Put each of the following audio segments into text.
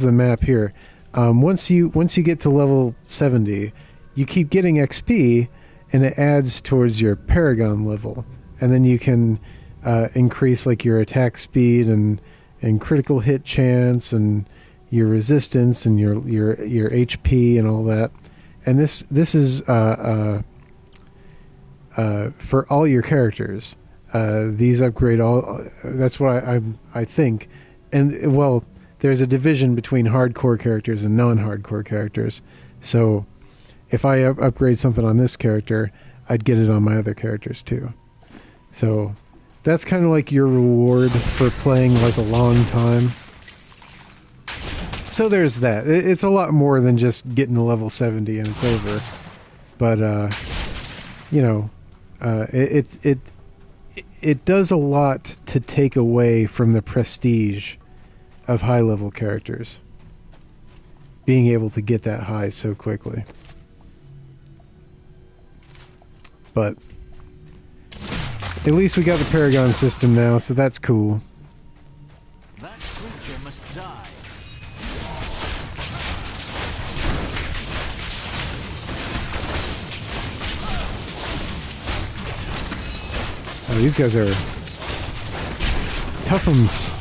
the map here. Once you get to level 70, you keep getting XP, and it adds towards your Paragon level, and then you can increase like your attack speed and critical hit chance and your resistance and your HP and all that. And this is for all your characters. These upgrade all. That's what I think. And well, there's a division between hardcore characters and non-hardcore characters. So if I upgrade something on this character, I'd get it on my other characters too. So that's kind of like your reward for playing like a long time. So there's that. It's a lot more than just getting to level 70 and it's over. But you know, it does a lot to take away from the prestige of high level characters. Being able to get that high so quickly. But at least we got the Paragon system now, so that's cool. That creature must die. Oh, these guys are toughums.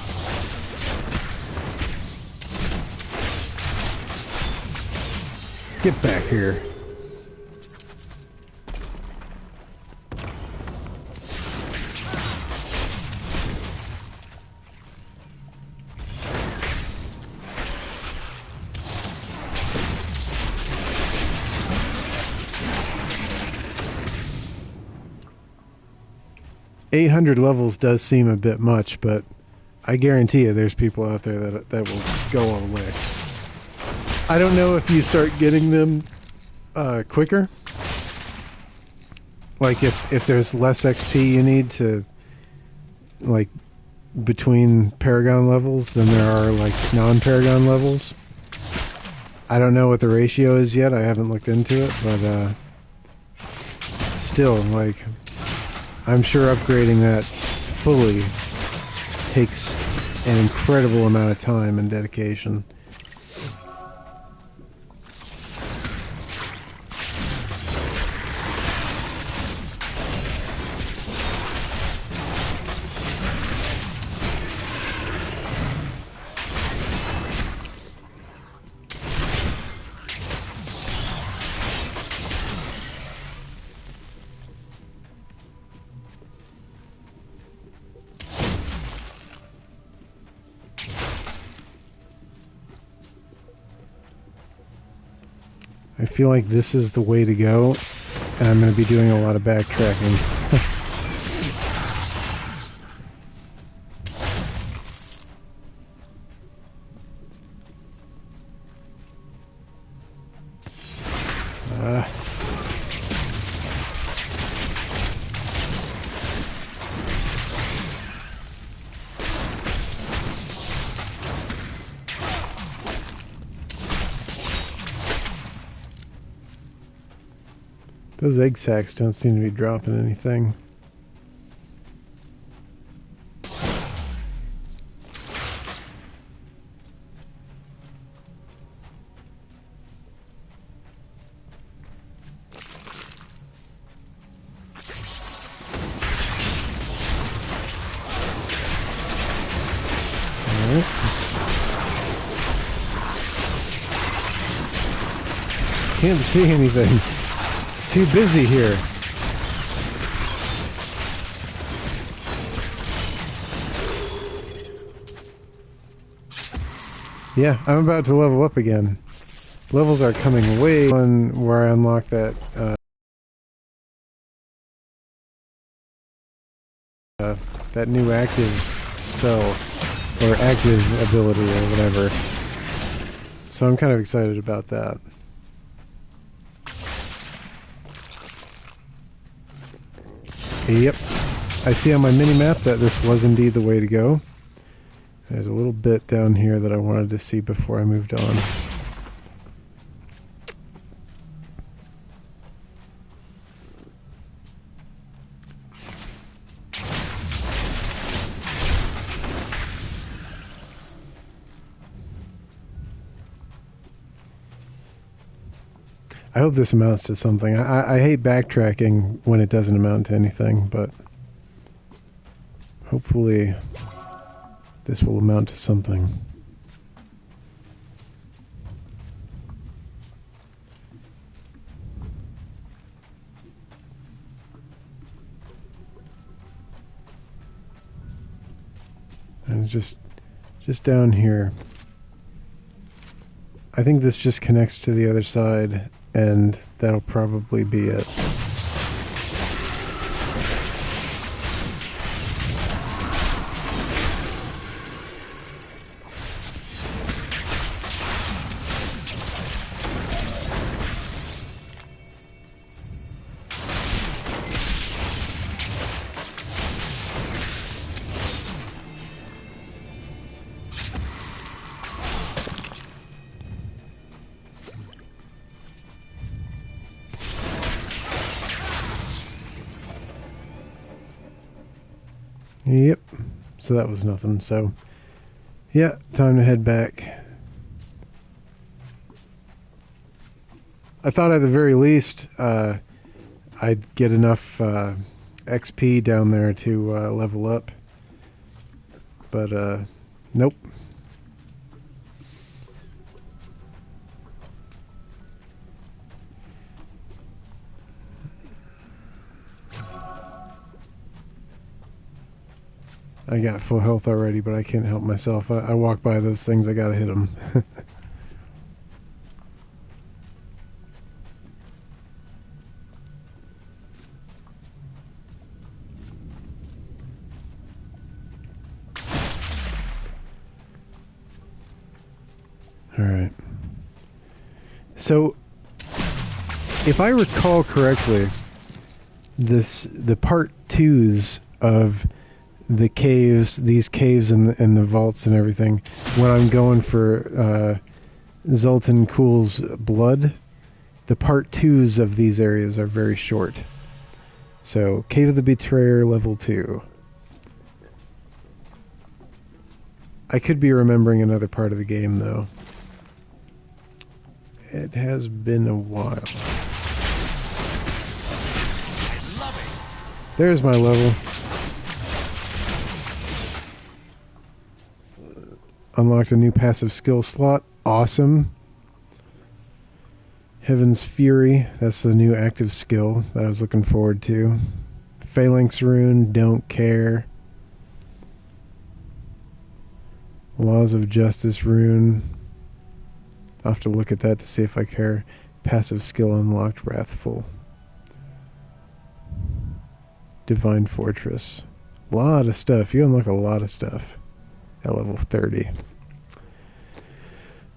Get back here. $800 levels does seem a bit much, but I guarantee you there's people out there that will go all the way. I don't know if you start getting them quicker. Like if there's less XP you need to, like, between Paragon levels than there are like non-Paragon levels. I don't know what the ratio is yet. I haven't looked into it, but still, like, I'm sure upgrading that fully takes an incredible amount of time and dedication. I feel like this is the way to go, and I'm going to be doing a lot of backtracking. Those egg sacs don't seem to be dropping anything. Alright. Can't see anything. Too busy here. Yeah, I'm about to level up again. Levels are coming away on where I unlock that that new active spell or active ability or whatever. So I'm kind of excited about that. Yep, I see on my mini-map that this was indeed the way to go. There's a little bit down here that I wanted to see before I moved on. I hope this amounts to something. I hate backtracking when it doesn't amount to anything, but hopefully this will amount to something. And just down here. I think this just connects to the other side, and that'll probably be it. Yep. So that was nothing. So, yeah, time to head back. I thought at the very least I'd get enough XP down there to level up. But, nope. I got full health already, but I can't help myself. I walk by those things, I gotta hit them. Alright. So, if I recall correctly, the part twos of the caves, these caves and the vaults and everything, when I'm going for Zoltan Kuhl's blood, the part twos of these areas are very short. So, Cave of the Betrayer, level 2. I could be remembering another part of the game, though. It has been a while. There's my level. Unlocked a new passive skill slot. Awesome. Heaven's Fury. That's the new active skill that I was looking forward to. Phalanx Rune. Don't care. Laws of Justice Rune. I'll have to look at that to see if I care. Passive skill unlocked. Wrathful. Divine Fortress. A lot of stuff. You unlock a lot of stuff at level 30.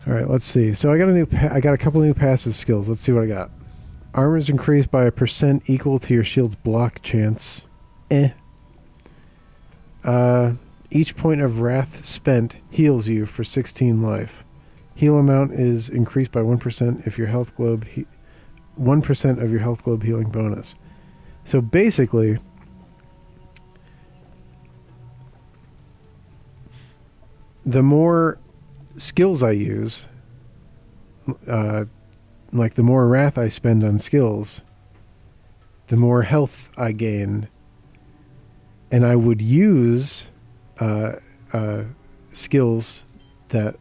Alright, let's see. So I got a couple new passive skills. Let's see what I got. Armor is increased by 1% equal to your shield's block chance. Each point of wrath spent heals you for 16 life. Heal amount is increased by 1% if your health globe 1% of your health globe healing bonus. So basically, the more skills I use, like the more wrath I spend on skills, the more health I gain. And I would use skills that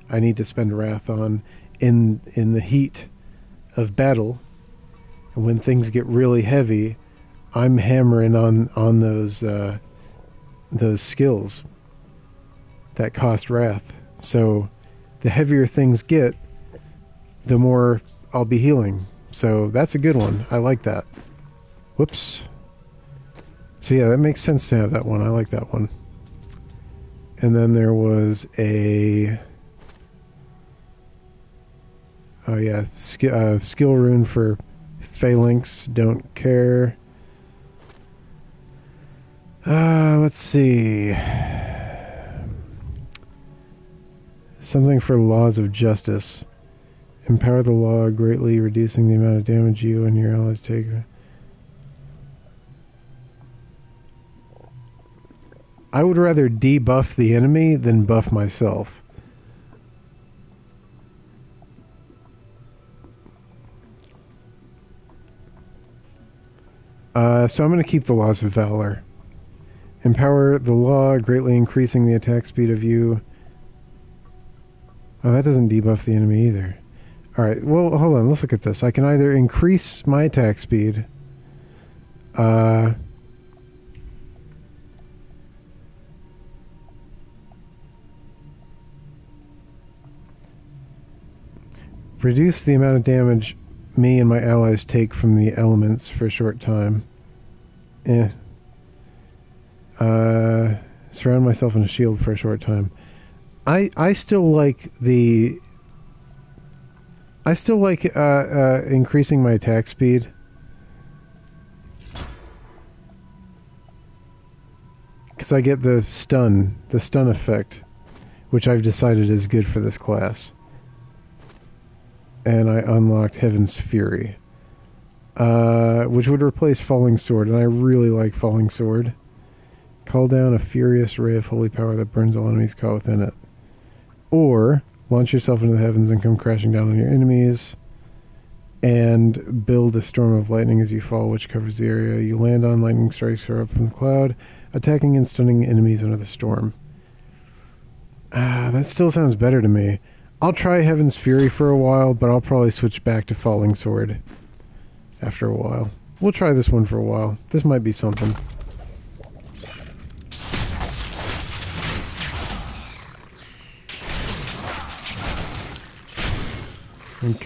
I need to spend wrath on in the heat of battle. And when things get really heavy, I'm hammering on those skills that cost wrath. So the heavier things get, the more I'll be healing. So that's a good one. I like that. Whoops. So yeah, that makes sense to have that one. I like that one. And then there was a... Oh yeah, skill rune for Phalanx. Don't care. Let's see. Something for Laws of Justice. Empower the law, greatly reducing the amount of damage you and your allies take. I would rather debuff the enemy than buff myself. So I'm going to keep the Laws of Valor. Empower the law, greatly increasing the attack speed of you. Oh, that doesn't debuff the enemy either. Alright, well, hold on. Let's look at this. I can either increase my attack speed. Reduce the amount of damage me and my allies take from the elements for a short time. Surround myself in a shield for a short time. I still like the... I still like increasing my attack speed. Because I get the stun effect, which I've decided is good for this class. And I unlocked Heaven's Fury, which would replace Falling Sword, and I really like Falling Sword. Call down a furious ray of holy power that burns all enemies caught within it. Or, launch yourself into the heavens and come crashing down on your enemies, and build a storm of lightning as you fall, which covers the area you land on. Lightning strikes are up from the cloud, attacking and stunning enemies under the storm. That still sounds better to me. I'll try Heaven's Fury for a while, but I'll probably switch back to Falling Sword after a while. We'll try this one for a while. This might be something.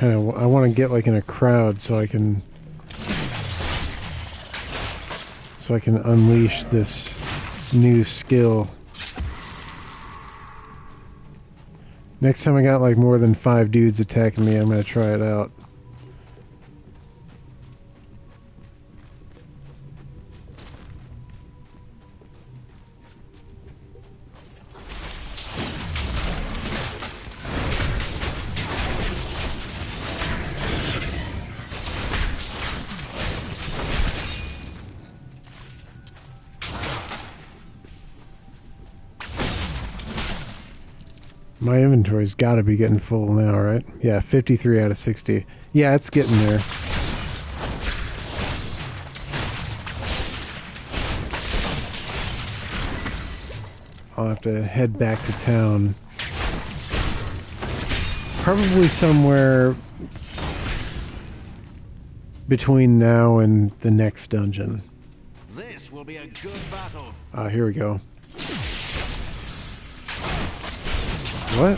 I want to get like in a crowd so I can unleash this new skill. Next time I got like more than 5 dudes attacking me, I'm going to try it out. My inventory's got to be getting full now, right? Yeah, 53 out of 60. Yeah, it's getting there. I'll have to head back to town. Probably somewhere between now and the next dungeon. This will be a good battle. Here we go. What?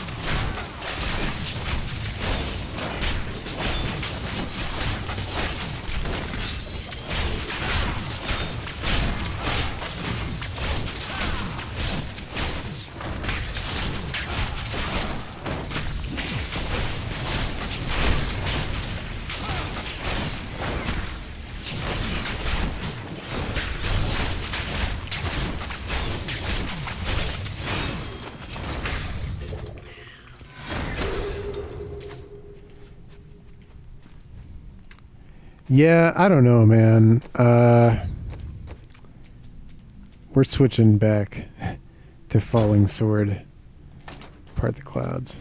Yeah, I don't know, man. We're switching back to Falling Sword. Part the clouds.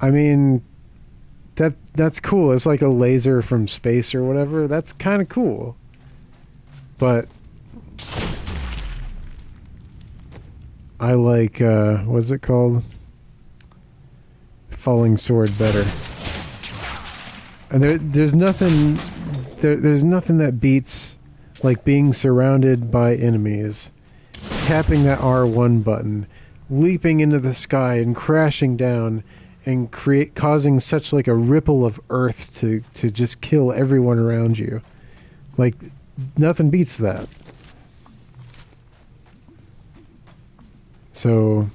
I mean, that's cool. It's like a laser from space or whatever. That's kind of cool. But I like, what's it called? Falling Sword better. And there's nothing that beats like being surrounded by enemies, tapping that R1 button, leaping into the sky and crashing down, and causing such like a ripple of earth to just kill everyone around you. Like nothing beats that. So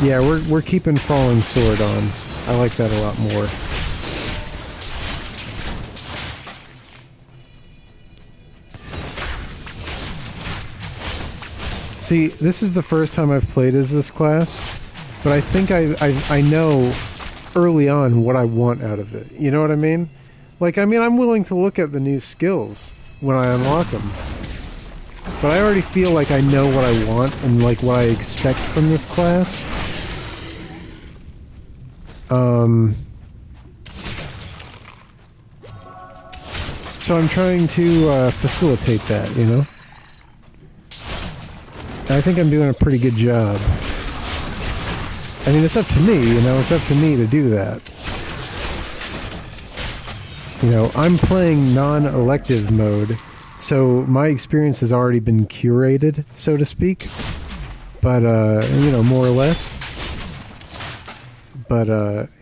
yeah, we're keeping Falling Sword on. I like that a lot more. See, this is the first time I've played as this class, but I think I know early on what I want out of it. You know what I mean? Like, I mean, I'm willing to look at the new skills when I unlock them, but I already feel like I know what I want and like what I expect from this class. So I'm trying to facilitate that, you know? And I think I'm doing a pretty good job. I mean, it's up to me, you know? It's up to me to do that. You know, I'm playing non-elective mode, so my experience has already been curated, so to speak. But, you know, more or less. But,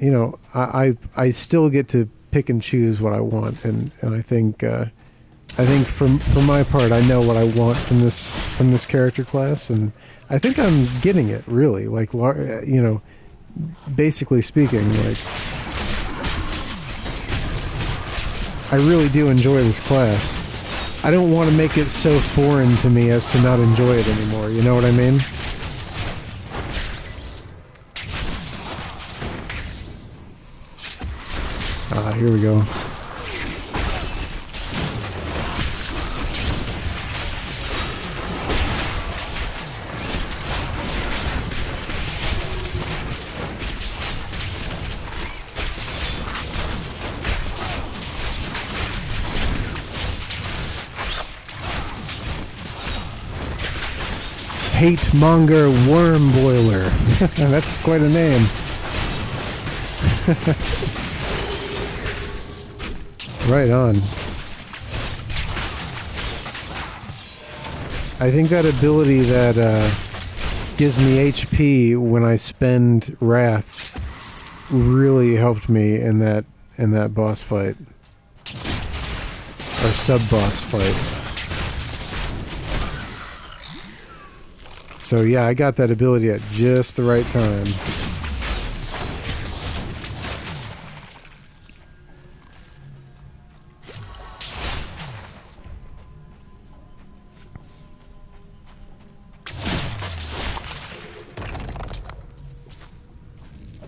you know, I still get to pick and choose what I want, and I think for my part, I know what I want from this character class, and I think I'm getting it, really. Like, you know, basically speaking, like, I really do enjoy this class. I don't want to make it so foreign to me as to not enjoy it anymore, you know what I mean? Here we go. Hate Monger Worm Boiler. That's quite a name. Right on. I think that ability that gives me HP when I spend Wrath really helped me in that boss fight. Or sub-boss fight. So yeah, I got that ability at just the right time.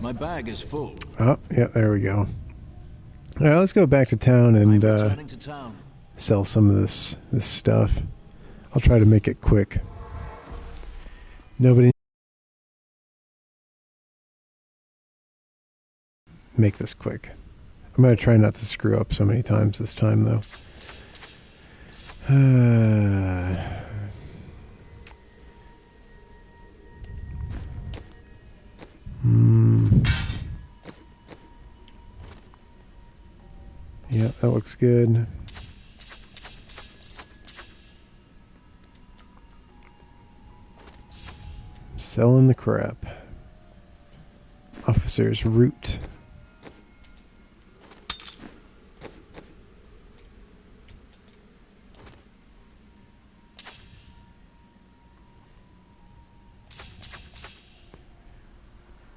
My bag is full. Oh, yeah, there we go. All right, let's go back to town and Returning to town. sell some of this stuff. I'll try to make it quick. Nobody make this quick. I'm going to try not to screw up so many times this time, though. Yeah, that looks good. Selling the crap. Officer's route.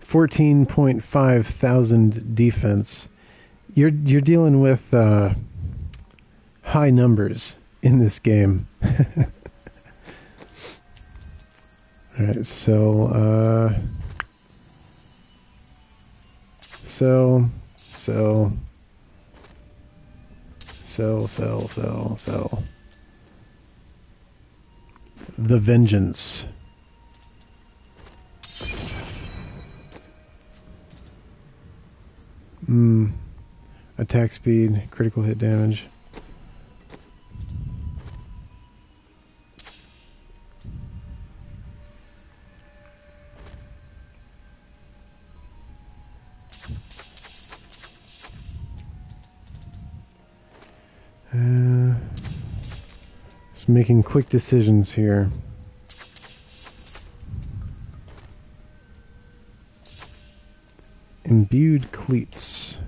$14,500 defense. You're dealing with high numbers in this game. All right, so sell. The Vengeance. Attack speed, critical hit damage. Just making quick decisions here. Imbued cleats.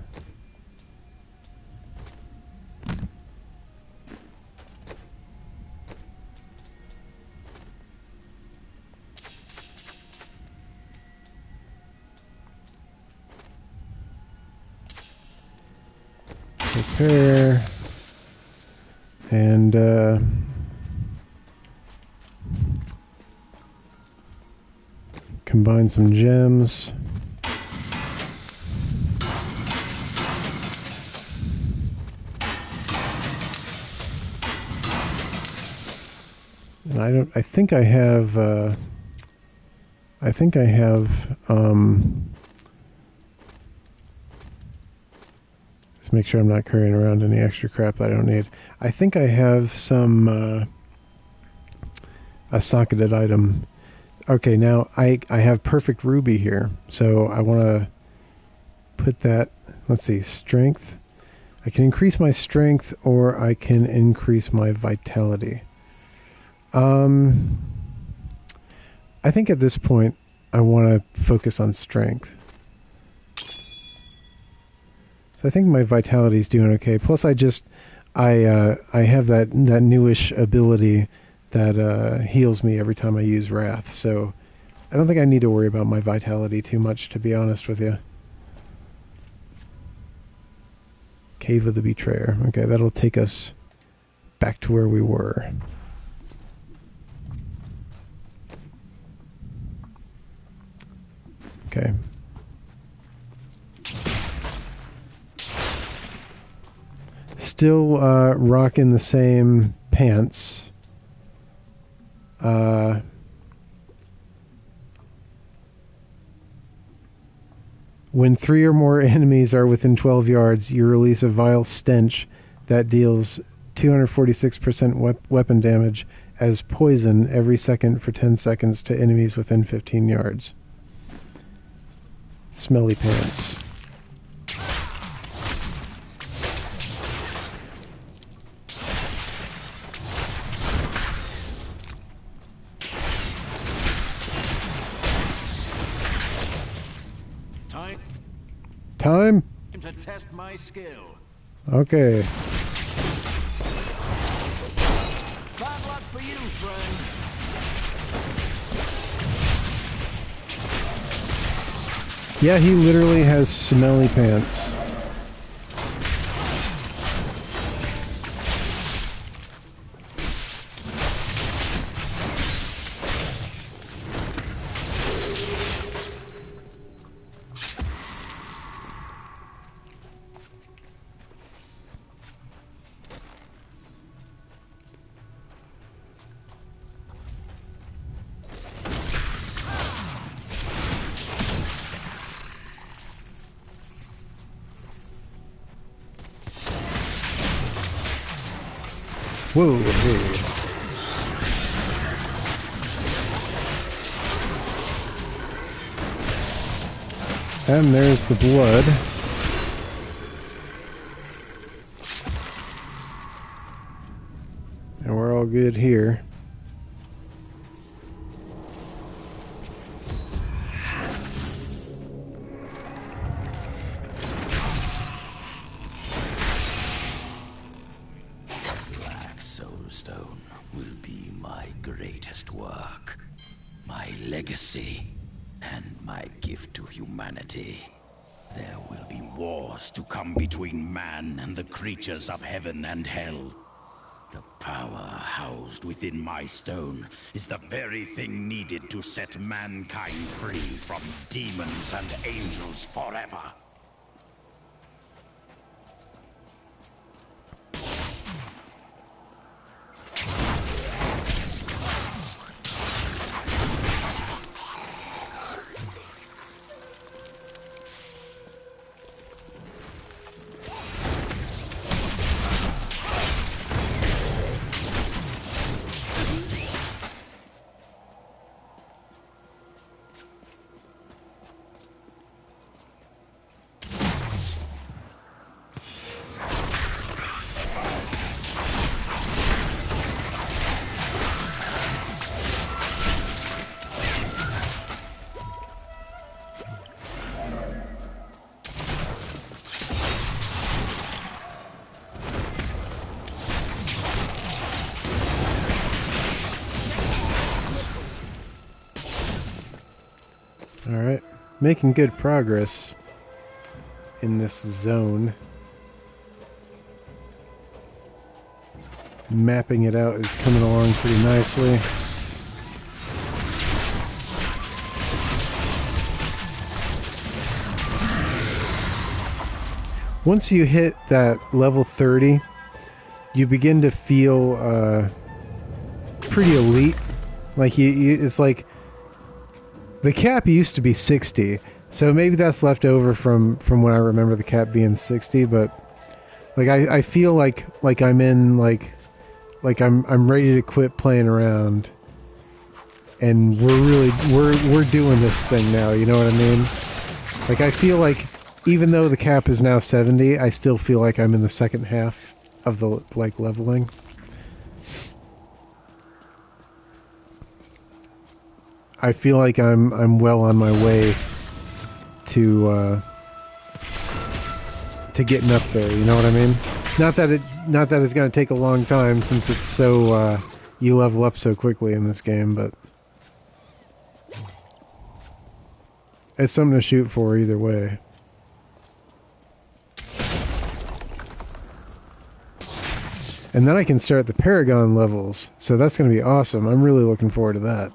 Repair. And combine some gems. And I think I have Let's make sure I'm not carrying around any extra crap that I don't need. I think I have some a socketed item. Okay, now I have perfect ruby here, so I want to put that. Let's see, strength. I can increase my strength, or I can increase my vitality. I think at this point I want to focus on strength. So I think my vitality is doing okay. Plus, I have that newish ability that heals me every time I use Wrath. So I don't think I need to worry about my vitality too much, to be honest with you. Cave of the Betrayer. Okay, that'll take us back to where we were. Okay. Still rocking the same pants. When 3 or more enemies are within 12 yards, you release a vile stench that deals 246% weapon damage as poison every second for 10 seconds to enemies within 15 yards. Smelly pants. Time? To test my skill. Okay. Bad luck for you, friend. Yeah, he literally has smelly pants. Whoa, hey. And there's the blood. And we're all good here. And my gift to humanity. There will be wars to come between man and the creatures of heaven and hell. The power housed within my stone is the very thing needed to set mankind free from demons and angels forever. Alright, making good progress in this zone. Mapping it out is coming along pretty nicely. Once you hit that level 30, you begin to feel pretty elite. Like it's like the cap used to be 60, so maybe that's left over from when I remember the cap being 60. But Like I feel like I'm in like I'm ready to quit playing around, and we're doing this thing now. You know what I mean? Like I feel like even though the cap is now 70, I still feel like I'm in the second half of the like leveling. I feel like I'm well on my way to getting up there. You know what I mean? Not that it's going to take a long time since it's so you level up so quickly in this game, but it's something to shoot for either way. And then I can start the Paragon levels, so that's going to be awesome. I'm really looking forward to that.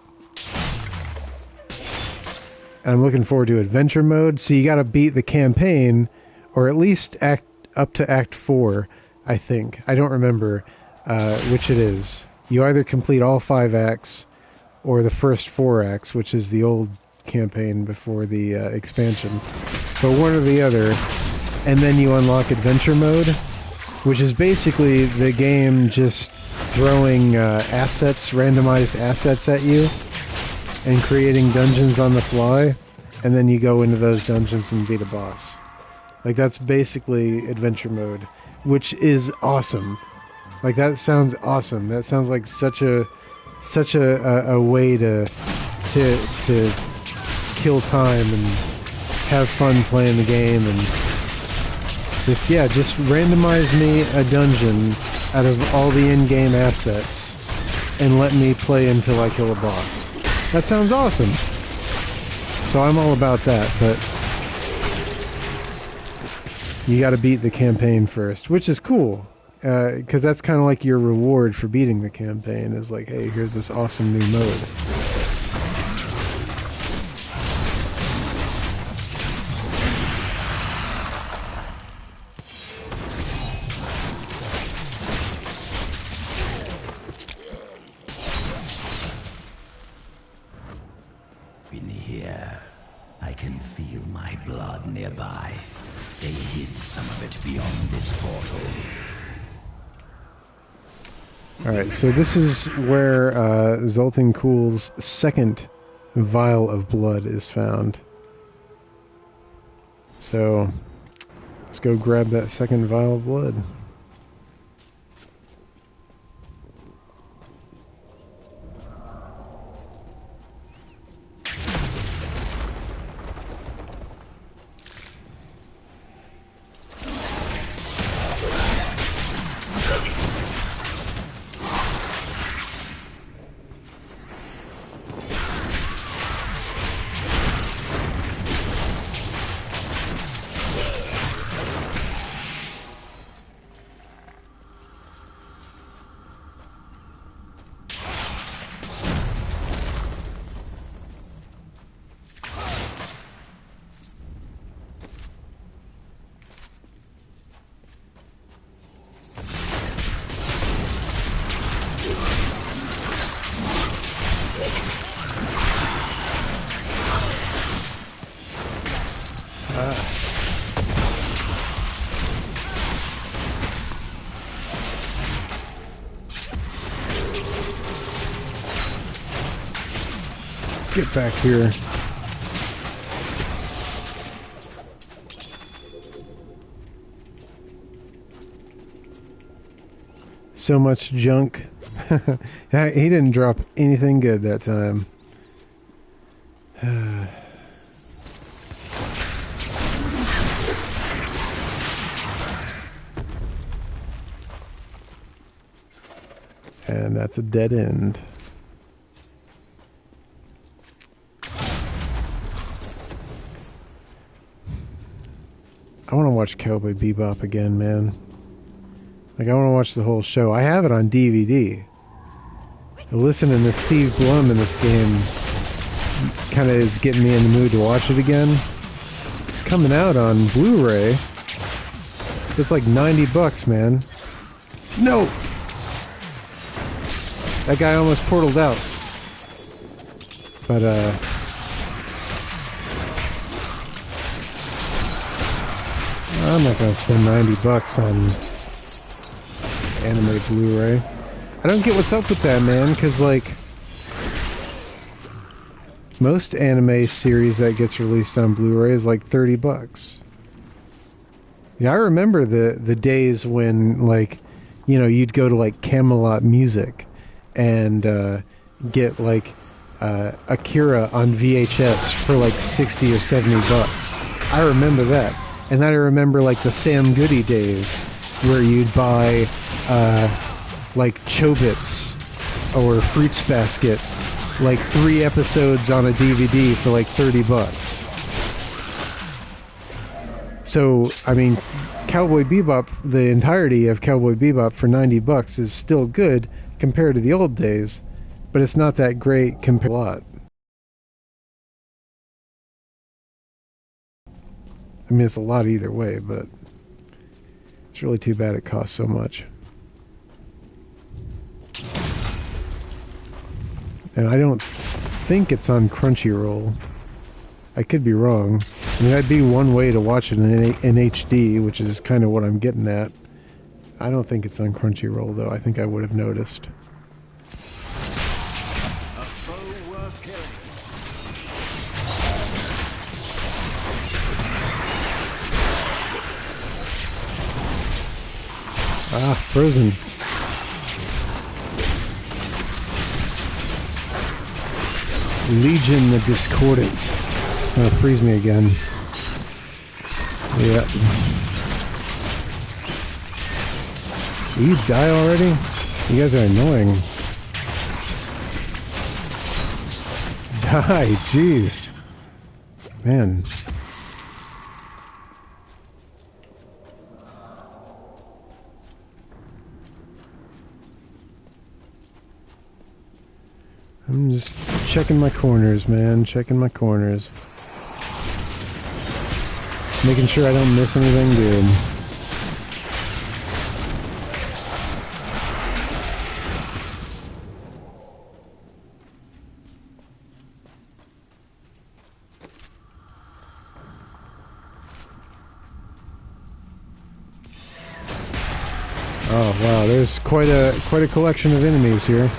And I'm looking forward to adventure mode. So you got to beat the campaign, or at least up to Act 4, I think. I don't remember which it is. You either complete all 5 acts, or the first 4 acts, which is the old campaign before the expansion. But one or the other. And then you unlock adventure mode, which is basically the game just throwing assets, randomized assets at you, and creating dungeons on the fly, and then you go into those dungeons and beat a boss. Like, that's basically adventure mode, which is awesome. Like, that sounds awesome. That sounds like such a way to kill time and have fun playing the game, and just randomize me a dungeon out of all the in-game assets and let me play until I kill a boss. That sounds awesome. So I'm all about that, but you got to beat the campaign first, which is cool, because that's kind of like your reward for beating the campaign, is like, hey, here's this awesome new mode. In here, I can feel my blood nearby. They hid some of it beyond this portal. Alright, so this is where Zoltan Kuhl's second vial of blood is found. So, let's go grab that second vial of blood. Get back here. So much junk. He didn't drop anything good that time. And that's a dead end. I want to watch Cowboy Bebop again, man. Like, I want to watch the whole show. I have it on DVD. Listening to Steve Blum in this game kind of is getting me in the mood to watch it again. It's coming out on Blu-ray. It's like $90, man. No! That guy almost portaled out. But, I'm not gonna spend $90 on anime Blu-ray. I don't get what's up with that, man, because, like, most anime series that gets released on Blu-ray is like $30. Yeah, I remember the days when, like, you know, you'd go to like Camelot Music and get like Akira on VHS for like 60 or 70 bucks. I remember that. And then I remember like the Sam Goody days where you'd buy like Chobits or Fruits Basket, like 3 episodes on a DVD for like 30 bucks. So, I mean, Cowboy Bebop, the entirety of Cowboy Bebop for 90 bucks is still good compared to the old days, but it's not that great compared to a lot. I mean, it's a lot either way, but it's really too bad it costs so much. And I don't think it's on Crunchyroll. I could be wrong. I mean, that'd be one way to watch it in HD, which is kind of what I'm getting at. I don't think it's on Crunchyroll, though. I think I would have noticed. A foe worth killing. Ah, frozen. Legion the Discordant. Oh, freeze me again. Yeah. Will you die already? You guys are annoying. Die, jeez. Man. I'm just checking my corners, man. Checking my corners. Making sure I don't miss anything good. Oh wow, there's quite a collection of enemies here.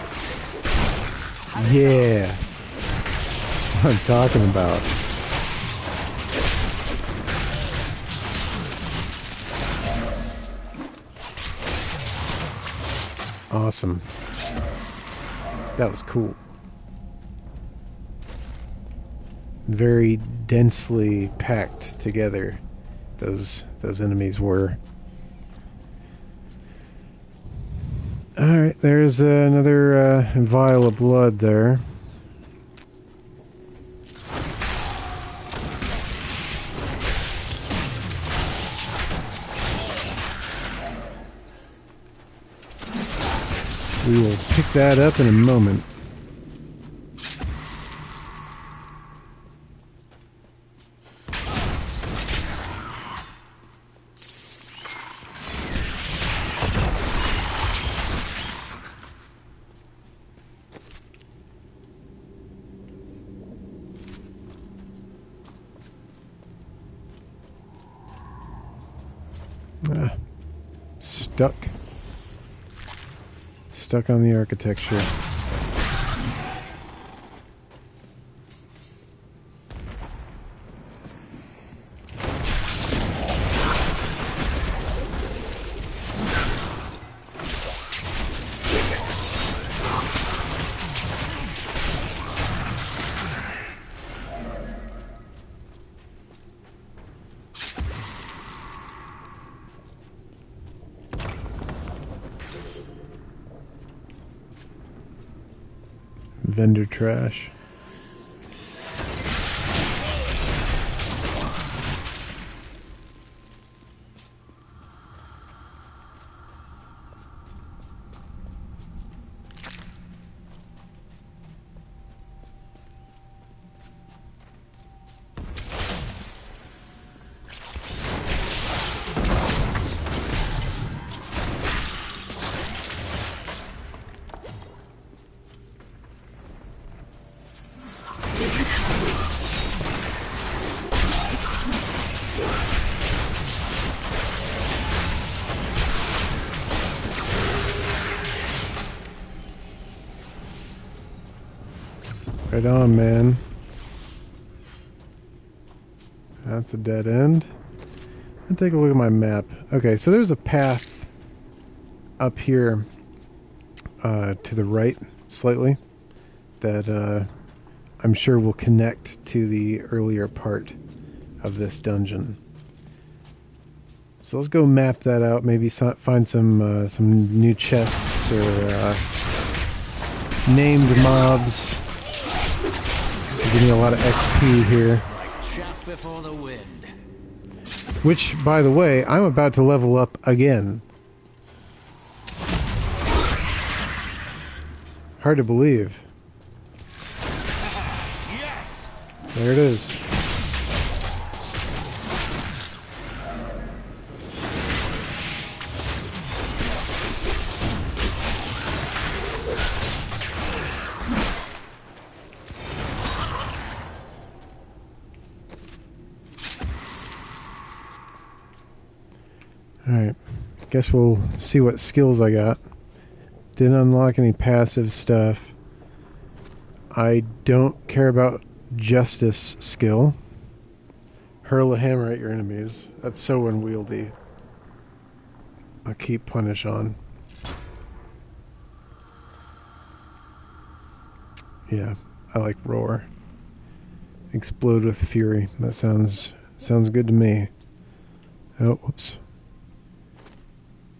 Yeah. What I'm talking about. Awesome. That was cool. Very densely packed together, those enemies were. Alright, there's another vial of blood there. We will pick that up in a moment. Stuck on the architecture. Vendor trash. Right on, man. That's a dead end. Let's take a look at my map. Okay, so there's a path up here to the right slightly that I'm sure will connect to the earlier part of this dungeon. So let's go map that out. Maybe find some new chests or named mobs. Give me a lot of XP here. Like chaff before the wind. Which, by the way, I'm about to level up again. Hard to believe. Yes! There it is. Alright, guess we'll see what skills I got. Didn't unlock any passive stuff. I don't care about justice skill. Hurl a hammer at your enemies. That's so unwieldy. I'll keep punish on. Yeah, I like roar. Explode with fury. That sounds good to me. Oh, whoops.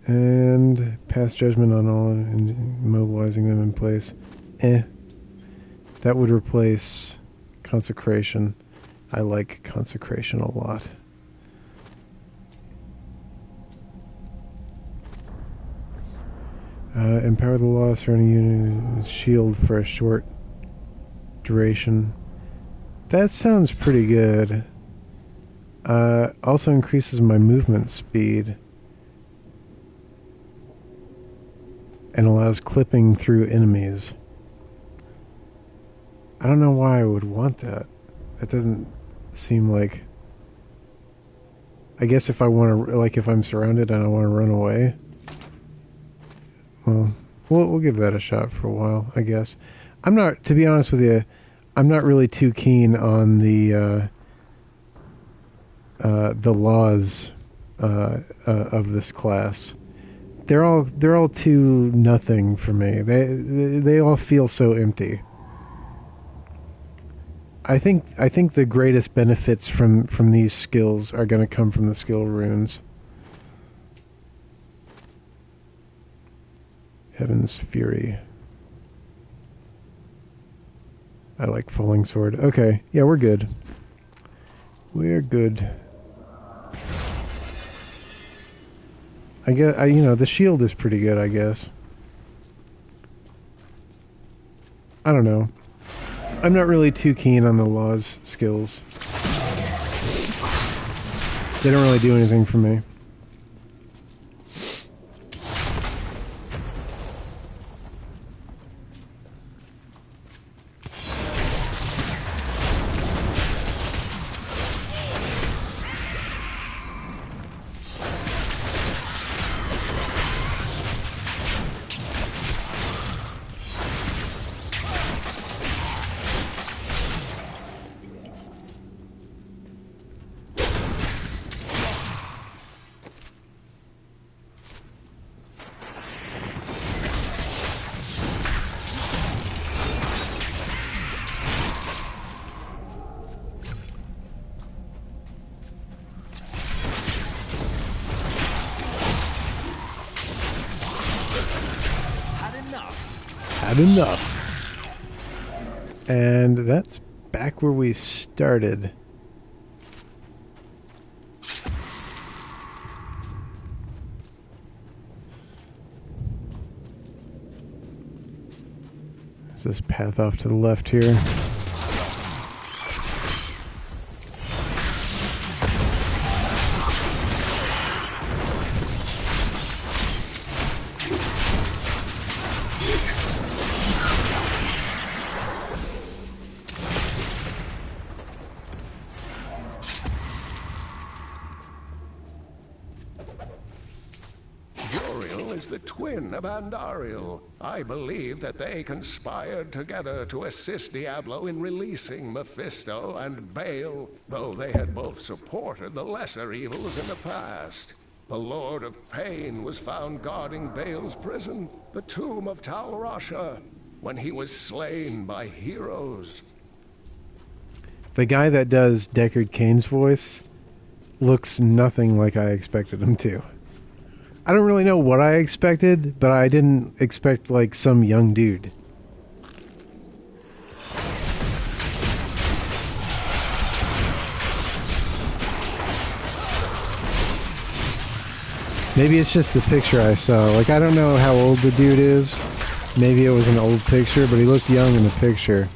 And pass judgment on all and immobilizing them in place. That would replace consecration. I like consecration a lot. Empower the loss for any unit with shield for a short duration. That sounds pretty good. Also increases my movement speed. And allows clipping through enemies. I don't know why I would want that. That doesn't seem like... I guess if I want to... Like, if I'm surrounded and I want to run away... Well, we'll give that a shot for a while, I guess. I'm not... To be honest with you, I'm not really too keen on the laws of this class. They're all too nothing for me. They all feel so empty. I think the greatest benefits from these skills are going to come from the skill runes. Heaven's Fury. I like Falling Sword. Okay, yeah, we're good. We're good. I guess the shield is pretty good, I guess. I don't know. I'm not really too keen on the laws skills. They don't really do anything for me. Had enough. And that's back where we started. There's this path off to the left here. is the twin of Andariel. I believe that they conspired together to assist Diablo in releasing Mephisto and Baal, though they had both supported the lesser evils in the past. The Lord of Pain was found guarding Baal's prison, the tomb of Tal Rasha, when he was slain by heroes. The guy that does Deckard Cain's voice looks nothing like I expected him to. I don't really know what I expected, but I didn't expect like some young dude. Maybe it's just the picture I saw. Like, I don't know how old the dude is. Maybe it was an old picture, but he looked young in the picture.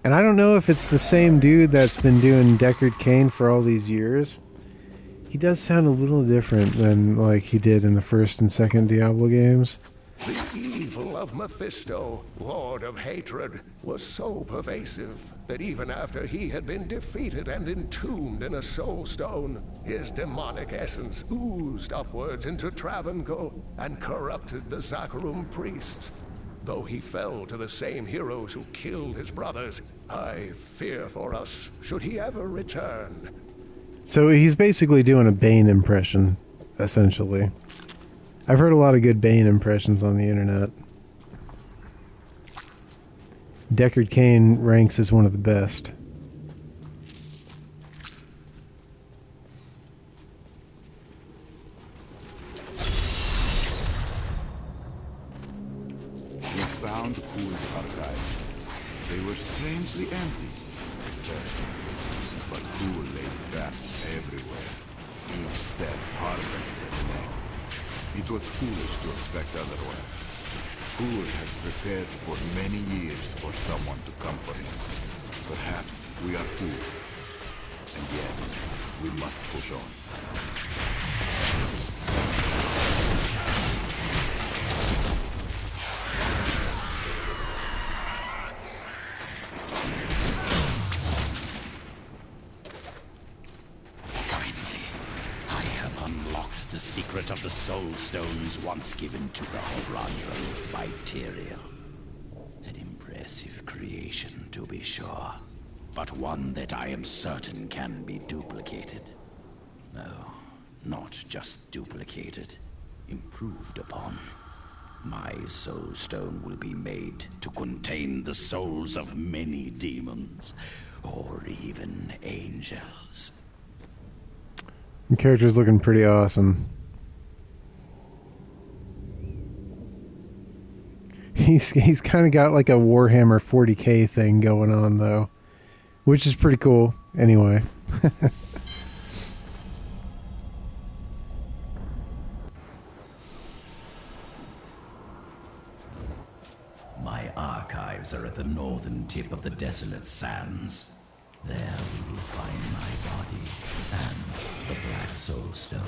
And I don't know if it's the same dude that's been doing Deckard Cain for all these years. He does sound a little different than like he did in the first and second Diablo games. The evil of Mephisto, Lord of Hatred, was so pervasive that even after he had been defeated and entombed in a soul stone, his demonic essence oozed upwards into Travancore and corrupted the Zakharum priests. Though he fell to the same heroes who killed his brothers, I fear for us should he ever return. So he's basically doing a Bane impression, essentially. I've heard a lot of good Bane impressions on the internet. Deckard Cain ranks as one of the best. We found Kuhl's archives. They were strangely empty at first, but Kuhl laid traps everywhere, each step harder than the next. It was foolish to expect otherwise. Kuhl had prepared for many years for someone to come for him. Perhaps we are fools, and yet we must push on. The secret of the Soul Stones once given to the Horadrim by Tyrael. An impressive creation, to be sure, but one that I am certain can be duplicated. No, not just duplicated, improved upon. My Soul Stone will be made to contain the souls of many demons, or even angels. The character's looking pretty awesome. He's kind of got like a Warhammer 40k thing going on though, which is pretty cool. Anyway. My archives are at the northern tip of the desolate sands. There we will find my body and the Black Soul Stone.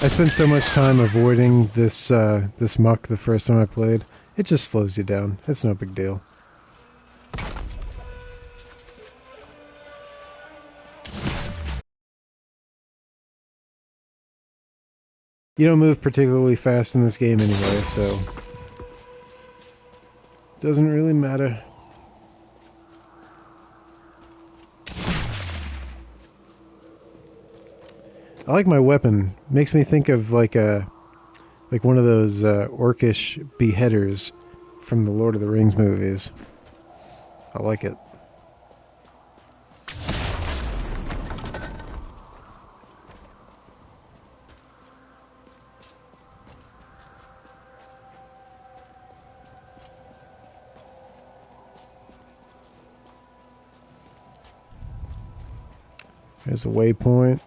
I spent so much time avoiding this this muck the first time I played. It just slows you down. It's no big deal. You don't move particularly fast in this game anyway, so doesn't really matter. I like my weapon. Makes me think of like a Like one of those orcish beheaders from the Lord of the Rings movies. I like it. There's a waypoint.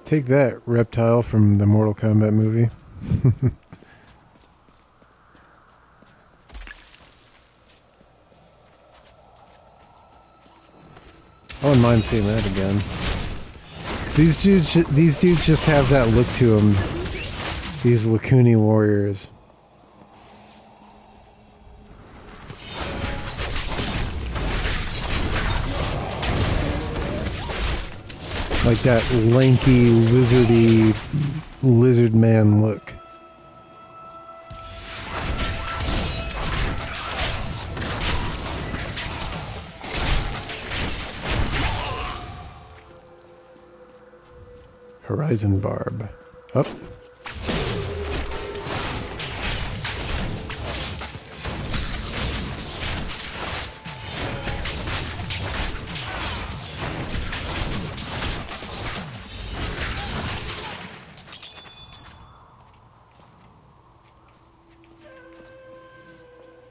Take that, reptile from the Mortal Kombat movie. I wouldn't mind seeing that again. These dudes just have that look to them. These Lakuni warriors. Like that lanky, lizardy, lizard man look. Horizon barb. Up.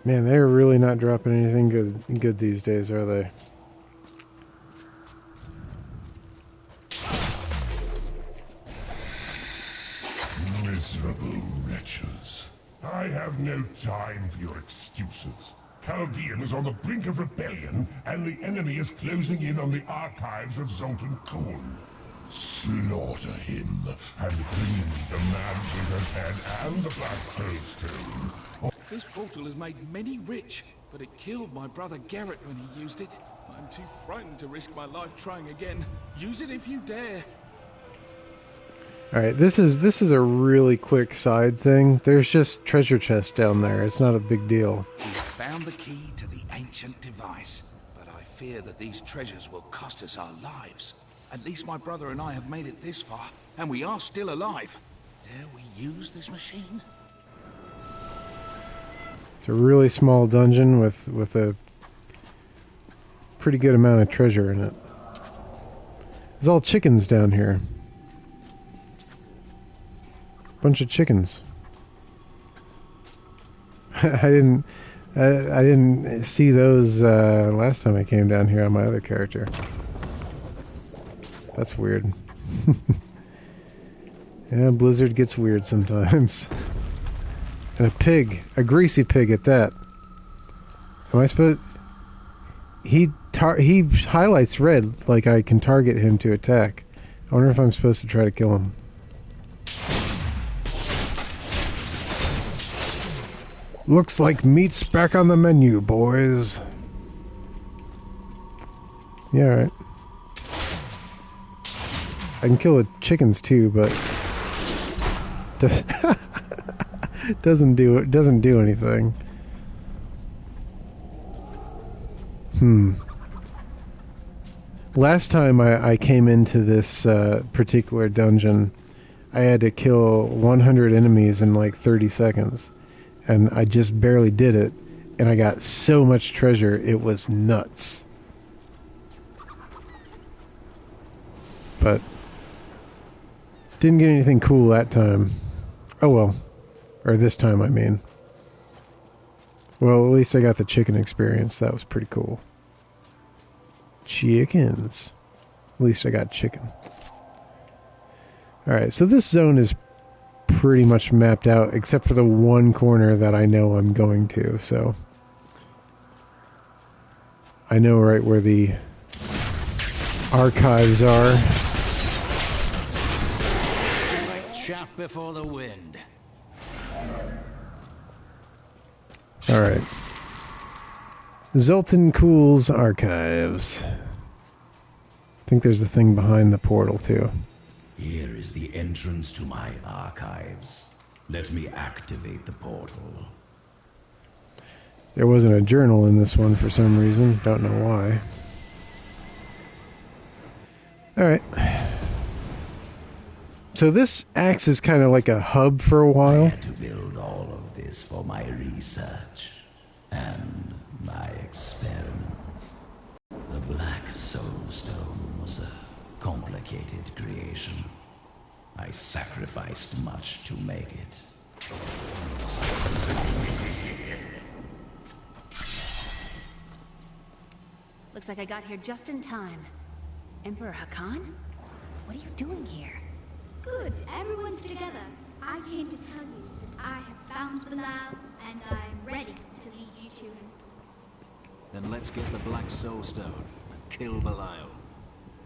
Man, they're really not dropping anything good these days, are they? Miserable wretches. I have no time for your excuses. Chaldean is on the brink of rebellion, and the enemy is closing in on the archives of Zoltan Kuhn. Slaughter him, and bring me the man with his head and the Black Soul Stone. This portal has made many rich, but it killed my brother Garrett when he used it. I'm too frightened to risk my life trying again. Use it if you dare. Alright, this is a really quick side thing. There's just treasure chests down there. It's not a big deal. We've found the key to the ancient device, but I fear that these treasures will cost us our lives. At least my brother and I have made it this far, and we are still alive. Dare we use this machine? It's a really small dungeon with a pretty good amount of treasure in it. There's all chickens down here. Bunch of chickens. I didn't see those last time I came down here on my other character. That's weird. Yeah, Blizzard gets weird sometimes. And a pig. A greasy pig at that. Am I supposed... He highlights red like I can target him to attack. I wonder if I'm supposed to try to kill him. Looks like meat's back on the menu, boys. Yeah, alright. I can kill the chickens too, but doesn't do anything. Last time I came into this particular dungeon, I had to kill 100 enemies in like 30 seconds. And I just barely did it. And I got so much treasure, it was nuts. But didn't get anything cool that time. Oh well. Or this time, I mean. Well, at least I got the chicken experience. That was pretty cool. Chickens. At least I got chicken. Alright, so this zone is pretty much mapped out, except for the one corner that I know I'm going to, so... I know right where the archives are. Chaff before the wind. Alright. Zoltan Kuhl's archives. I think there's the thing behind the portal, too. Here is the entrance to my archives. Let me activate the portal. There wasn't a journal in this one for some reason. Don't know why. Alright. So this acts as kind of like a hub for a I while. had to build all of this for my research and my experiments. The Black Soul Stone was a complicated creation. I sacrificed much to make it. Looks like I got here just in time. Emperor Hakan? What are you doing here? Good, everyone's together. I came to tell you that I have found Bilal, and I'm ready to lead you to him. Then let's get the Black Soul Stone and kill Belial.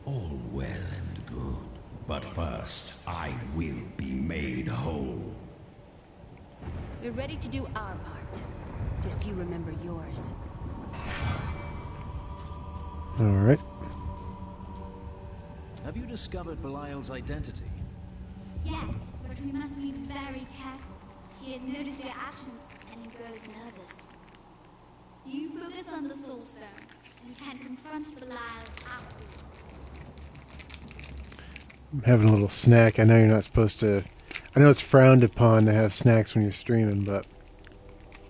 All well and good, but first I will be made whole. We're ready to do our part. Just you remember yours. Alright. Have you discovered Belial's identity? Yes, but we must be very careful. He has noticed your actions, and he grows nervous. You focus on the Soul Stone. You can confront Belial afterwards. I'm having a little snack. I know you're not supposed to... I know it's frowned upon to have snacks when you're streaming, but...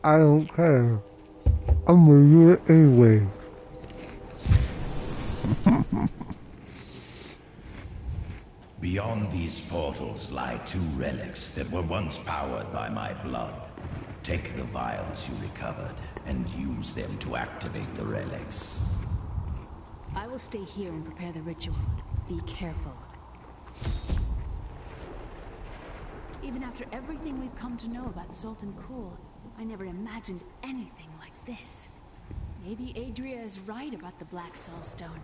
I don't care. I'm gonna do it anyway. Beyond these portals lie two relics that were once powered by my blood. Take the vials you recovered and use them to activate the relics. I will stay here and prepare the ritual. Be careful. Even after everything we've come to know about Zoltan Kuhl, I never imagined anything like this. Maybe Adria is right about the Black Soul Stone.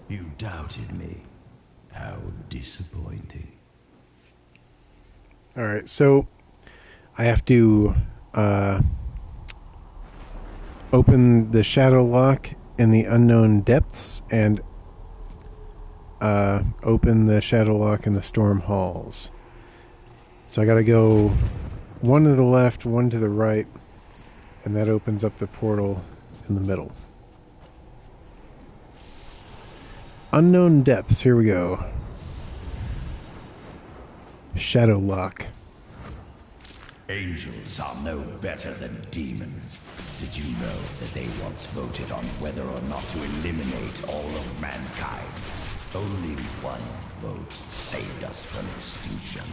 You doubted me. How disappointing. Alright, so... I have to... open the Shadow Lock in the Unknown Depths and... open the Shadow Lock in the Storm Halls. So I gotta go one to the left, one to the right, and that opens up the portal in the middle. Unknown Depths, here we go. Shadow Lock. Angels are no better than demons. Did you know that they once voted on whether or not to eliminate all of mankind? Only one vote saved us from extinction.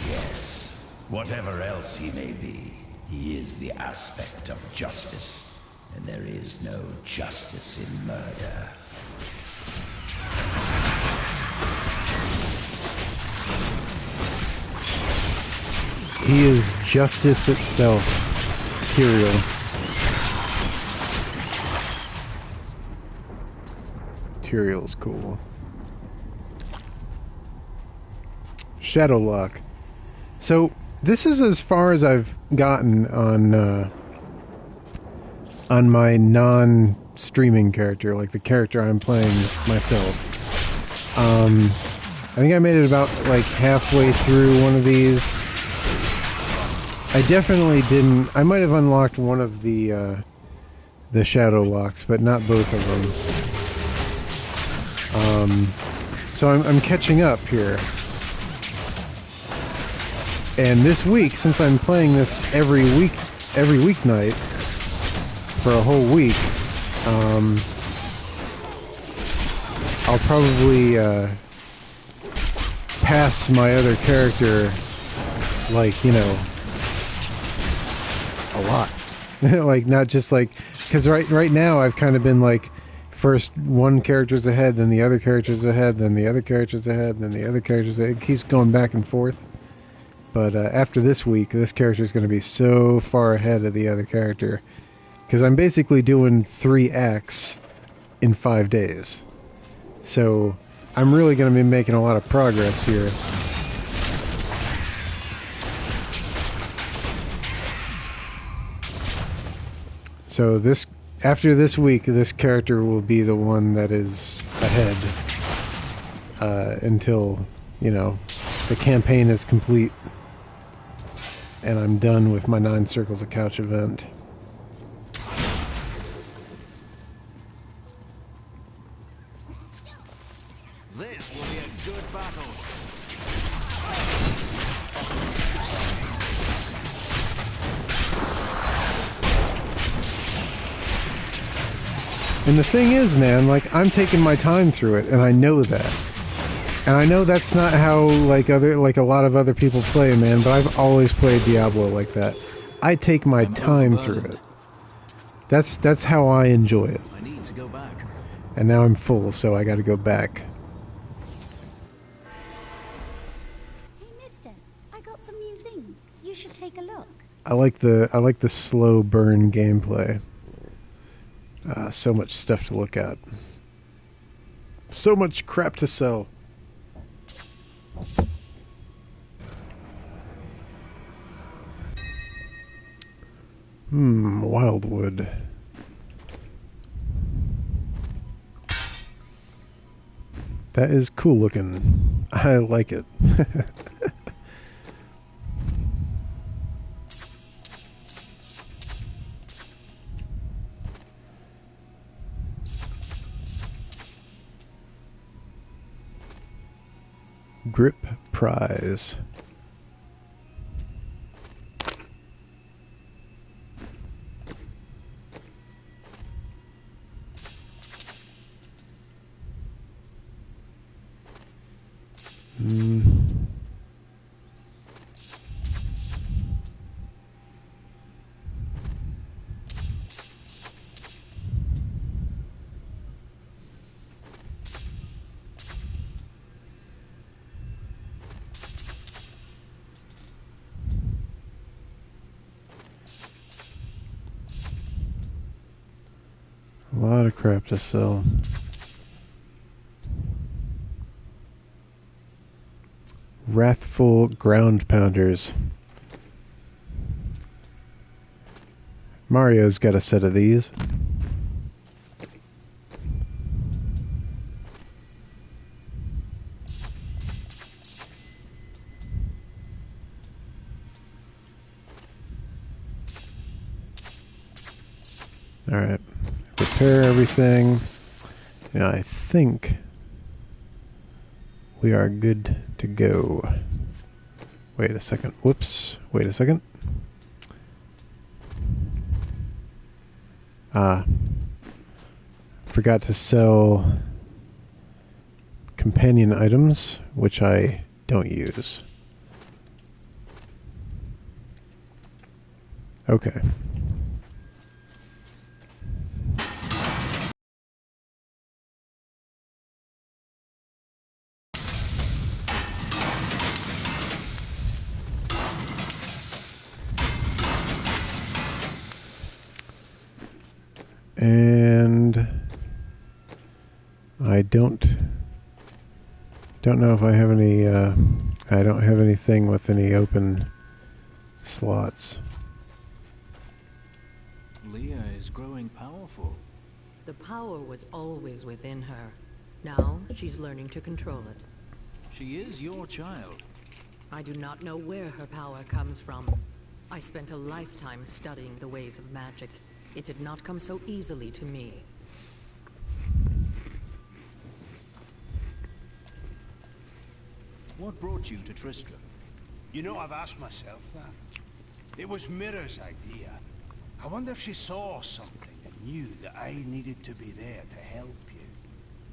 Yes. Whatever else he may be, he is the aspect of justice. And there is no justice in murder. He is justice itself. Tyrael. Tyrael's cool. Shadow Lock. So, this is as far as I've gotten on my non-streaming character, like the character I'm playing myself. I think I made it about like halfway through one of these. I definitely didn't. I might have unlocked one of the Shadow Locks, but not both of them. So I'm catching up here. And this week, since I'm playing this every weeknight for a whole week, I'll probably pass my other character, like, you know, a lot. Like, not just like, because right now I've kind of been like first one character's ahead, then the other character's ahead, then the other character's ahead, then the other character's ahead. It keeps going back and forth. But after this week, this character is going to be so far ahead of the other character. Because I'm basically doing 3 acts in 5 days. So I'm really going to be making a lot of progress here. So after this week, this character will be the one that is ahead until, the campaign is complete and I'm done with my 9 Circles of Couch event. This will be a good battle. And the thing is, man, like, I'm taking my time through it, and I know that. And I know that's not how, like a lot of other people play, man, but I've always played Diablo like that. I take my time through it. That's how I enjoy it. I need to go back. And now I'm full, so I gotta go back. Hey, mister, I got some new things. You should take a look. I like the slow burn gameplay. So much stuff to look at. So much crap to sell. Wildwood. That is cool looking. I like it. Grip prize. A lot of crap to sell. Wrathful Ground Pounders. Mario's got a set of these. Alright. Repair everything. And I think we are good to go. Wait a second. Whoops. Wait a second. Forgot to sell companion items, which I don't use. Okay. And I don't know if I have any, I don't have anything with any open slots. Leah is growing powerful. The power was always within her. Now she's learning to control it. She is your child. I do not know where her power comes from. I spent a lifetime studying the ways of magic. It did not come so easily to me. What brought you to Tristram? You know, I've asked myself that. It was Mirror's idea. I wonder if she saw something and knew that I needed to be there to help you.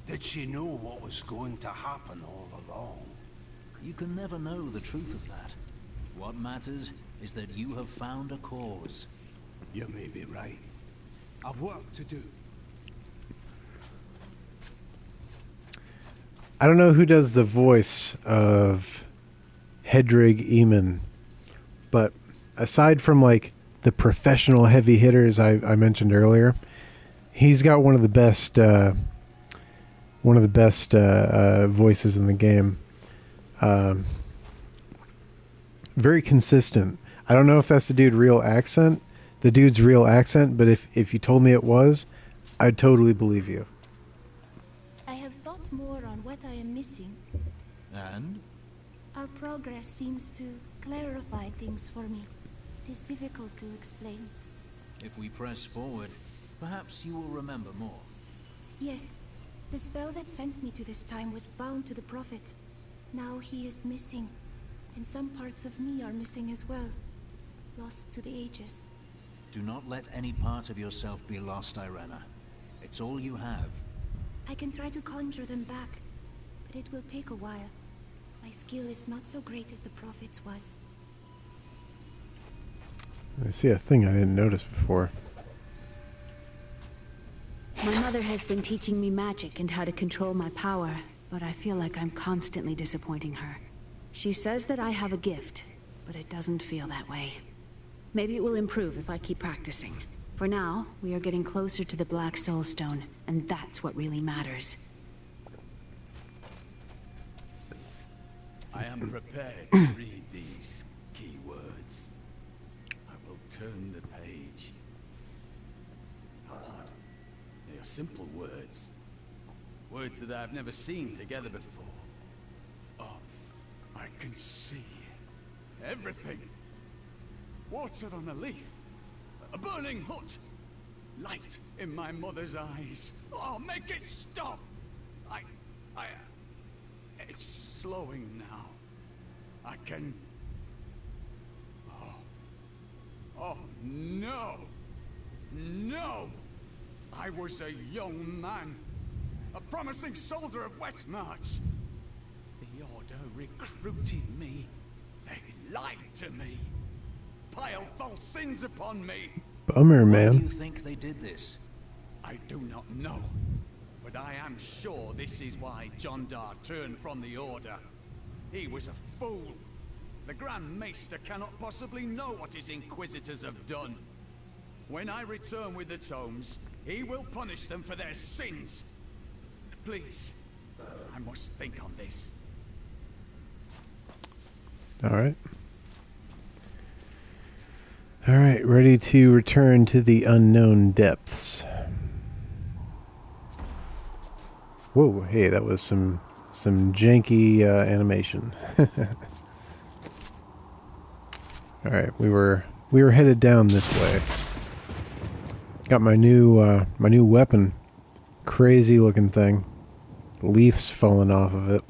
Did she know what was going to happen all along? You can never know the truth of that. What matters is that you have found a cause. You may be right. I've work to do. I don't know who does the voice of Hedrig Eamon, but aside from like the professional heavy hitters I mentioned earlier, he's got one of the best voices in the game. Very consistent. I don't know if that's the dude's real accent, but if you told me it was, I'd totally believe you. I have thought more on what I am missing. And? Our progress seems to clarify things for me. It is difficult to explain. If we press forward, perhaps you will remember more. Yes, the spell that sent me to this time was bound to the Prophet. Now he is missing, and some parts of me are missing as well. Lost to the ages. Do not let any part of yourself be lost, Irena. It's all you have. I can try to conjure them back, but it will take a while. My skill is not so great as the Prophet's was. I see a thing I didn't notice before. My mother has been teaching me magic and how to control my power, but I feel like I'm constantly disappointing her. She says that I have a gift, but it doesn't feel that way. Maybe it will improve if I keep practicing. For now, we are getting closer to the Black Soul Stone, and that's what really matters. I am prepared to read these key words. I will turn the page. God, they are simple words. Words that I have never seen together before. Oh, I can see everything. Water on a leaf. A burning hut. Light in my mother's eyes. Oh, make it stop! It's slowing now. I can... Oh, no! No! I was a young man. A promising soldier of Westmarch. The Order recruited me. They lied to me. Piled false sins upon me. Bummer, Why man. do you think they did this? I do not know. But I am sure this is why John Dar turned from the Order. He was a fool. The Grand Maester cannot possibly know what his Inquisitors have done. When I return with the tomes, he will punish them for their sins. Please, I must think on this. Alright. Alright, ready to return to the unknown depths. Whoa, hey, that was some janky animation. Alright, we were headed down this way. Got my new weapon. Crazy looking thing. Leaves falling off of it.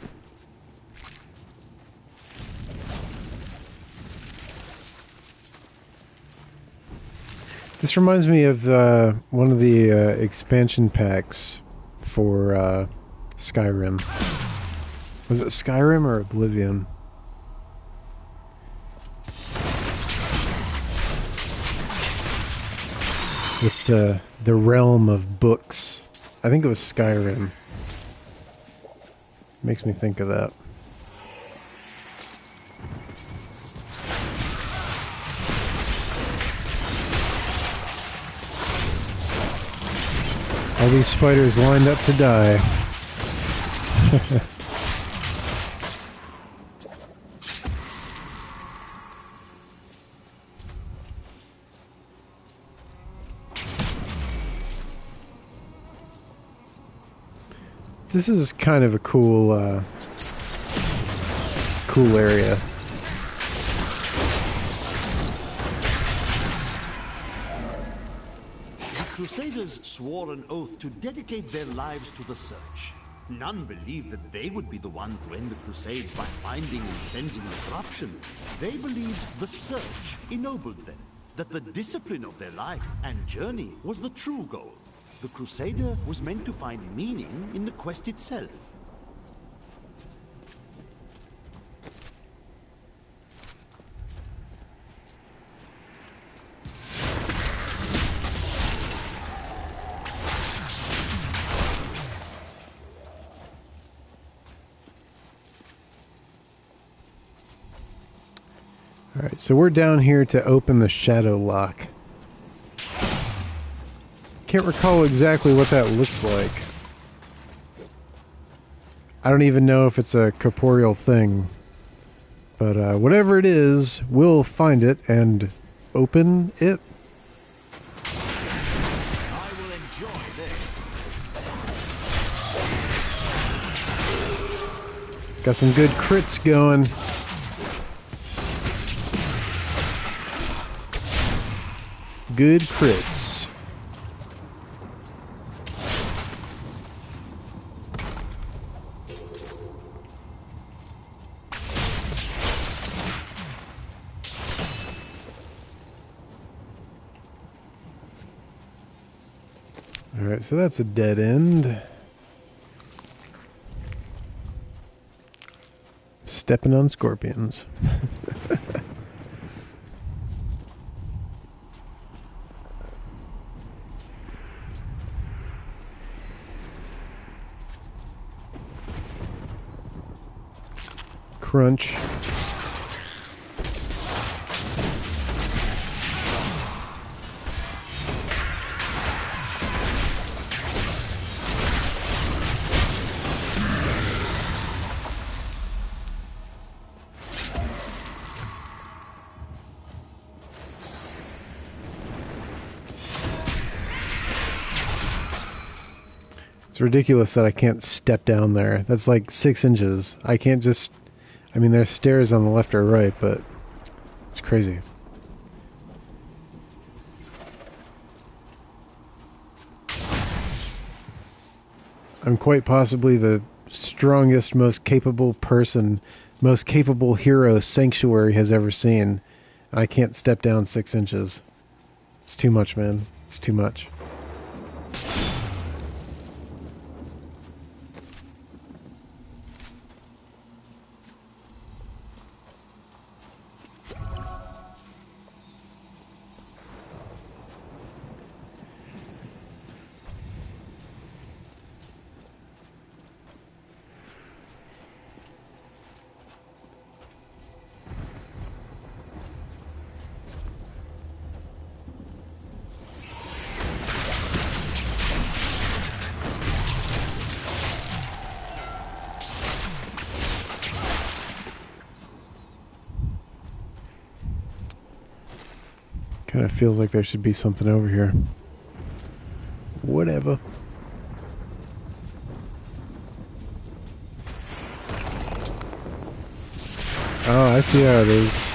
This reminds me of one of the expansion packs for Skyrim. Was it Skyrim or Oblivion? With the realm of books. I think it was Skyrim. Makes me think of that. All these spiders lined up to die. This is kind of a cool area. The Crusaders swore an oath to dedicate their lives to the search. None believed that they would be the one to end the crusade by finding and cleansing the corruption. They believed the search ennobled them, that the discipline of their life and journey was the true goal. The Crusader was meant to find meaning in the quest itself. Alright, so we're down here to open the shadow lock. Can't recall exactly what that looks like. I don't even know if it's a corporeal thing. But whatever it is, we'll find it and open it. I will enjoy this. Got some good crits going. Good crits. Alright, so that's a dead end. Stepping on scorpions. Crunch. It's ridiculous that I can't step down there. That's like 6 inches. I can't just... I mean, there's stairs on the left or right, but it's crazy. I'm quite possibly the strongest, most capable person, most capable hero Sanctuary has ever seen. I can't step down 6 inches. It's too much, man. It's too much. Kind of feels like there should be something over here. Whatever. Oh, I see how it is.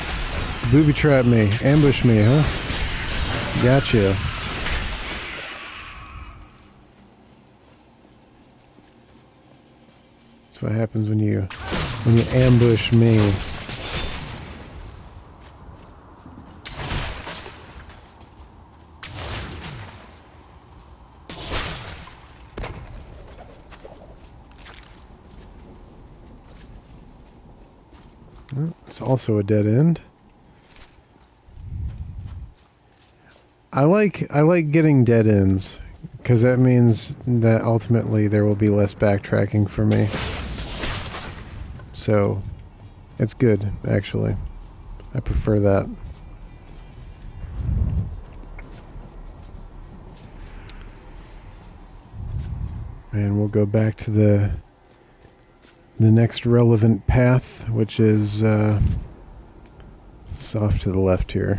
Booby trap me. Ambush me, huh? Gotcha. That's what happens when you ambush me. It's also a dead end. I like getting dead ends because that means that ultimately there will be less backtracking for me. So it's good, actually. I prefer that. And we'll go back to the next relevant path, which is it's off to the left here.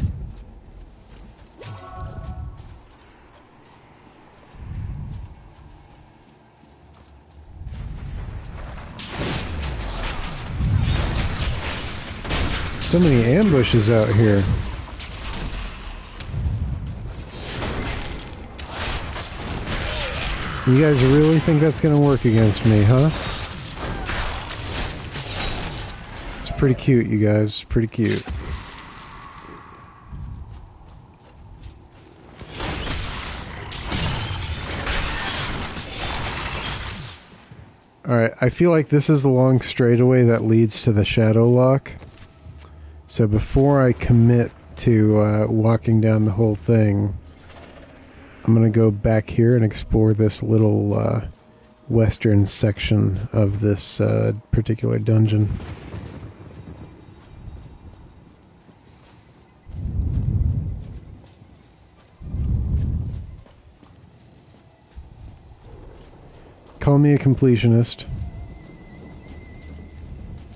So many ambushes out here. You guys really think that's gonna work against me, huh? It's pretty cute, you guys. Pretty cute. Alright, I feel like this is the long straightaway that leads to the shadow lock. So before I commit to walking down the whole thing, I'm going to go back here and explore this little western section of this particular dungeon. call me a completionist.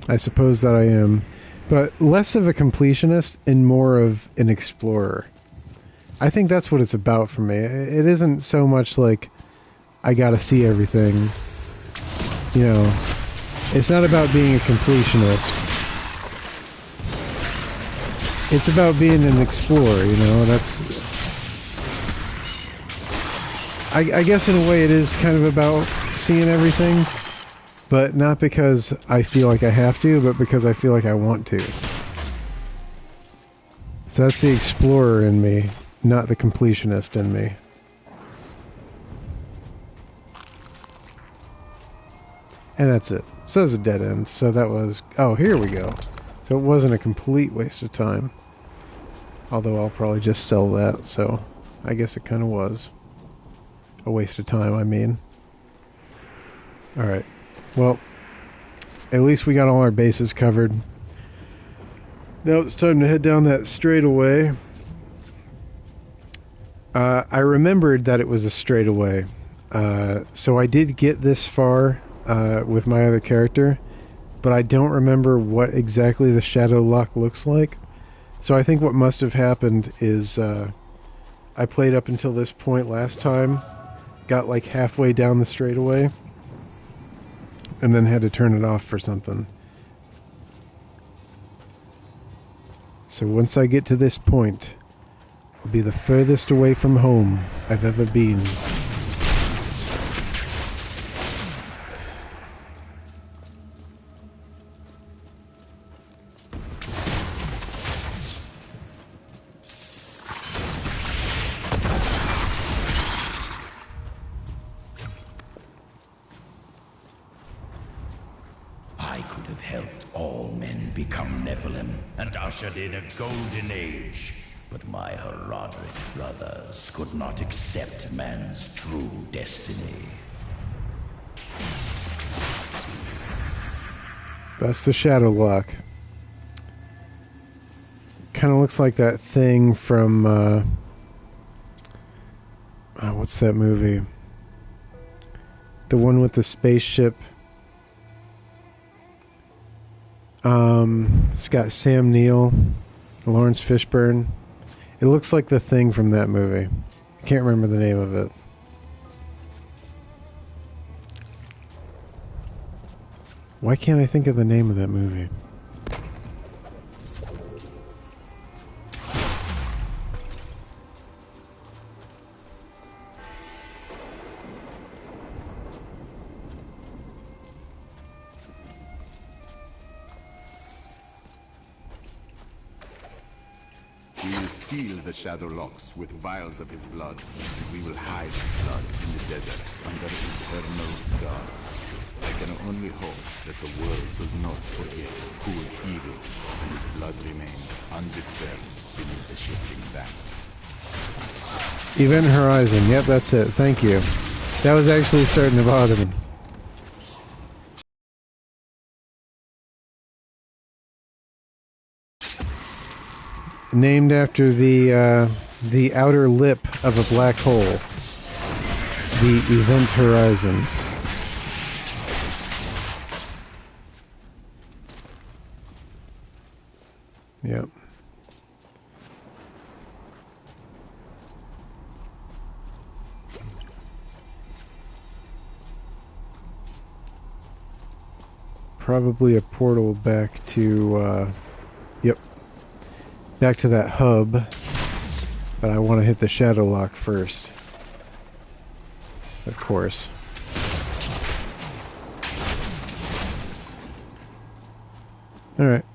I suppose that I am. But less of a completionist and more of an explorer. I think that's what it's about for me. It isn't so much like I gotta see everything. You know, it's not about being a completionist. It's about being an explorer, you know. That's... I guess in a way it is kind of about seeing everything. But not because I feel like I have to, but because I feel like I want to. So that's the explorer in me, not the completionist in me. And that's it. So that's a dead end. So that was... Oh, here we go. So it wasn't a complete waste of time. Although I'll probably just sell that, so I guess it kind of was. A waste of time, I mean. Alright. Well, at least we got all our bases covered. Now it's time to head down that straightaway. I remembered that it was a straightaway. So I did get this far with my other character, but I don't remember what exactly the shadow lock looks like. So I think what must have happened is I played up until this point last time, got like halfway down the straightaway, and then had to turn it off for something. So once I get to this point, I'll be the furthest away from home I've ever been. I could have helped all men become Nephilim and ushered in a golden age. But my Herodic brothers could not accept man's true destiny. That's the shadow lock. Kind of looks like that thing from what's that movie? The one with the spaceship. It's got Sam Neill, Lawrence Fishburne. It looks like the thing from that movie. I can't remember the name of it. Why can't I think of the name of that movie? We will seal the shadow locks with vials of his blood, and we will hide his blood in the desert under eternal dark. I can only hope that the world does not forget who is evil, and his blood remains undisturbed beneath the shifting sands. Event Horizon. Yep, that's it. Thank you. That was actually starting to bother me. Named after the outer lip of a black hole. The Event Horizon. Yep. Probably a portal back to, yep. Back to that hub. But I want to hit the shadow lock first. Of course. Alright.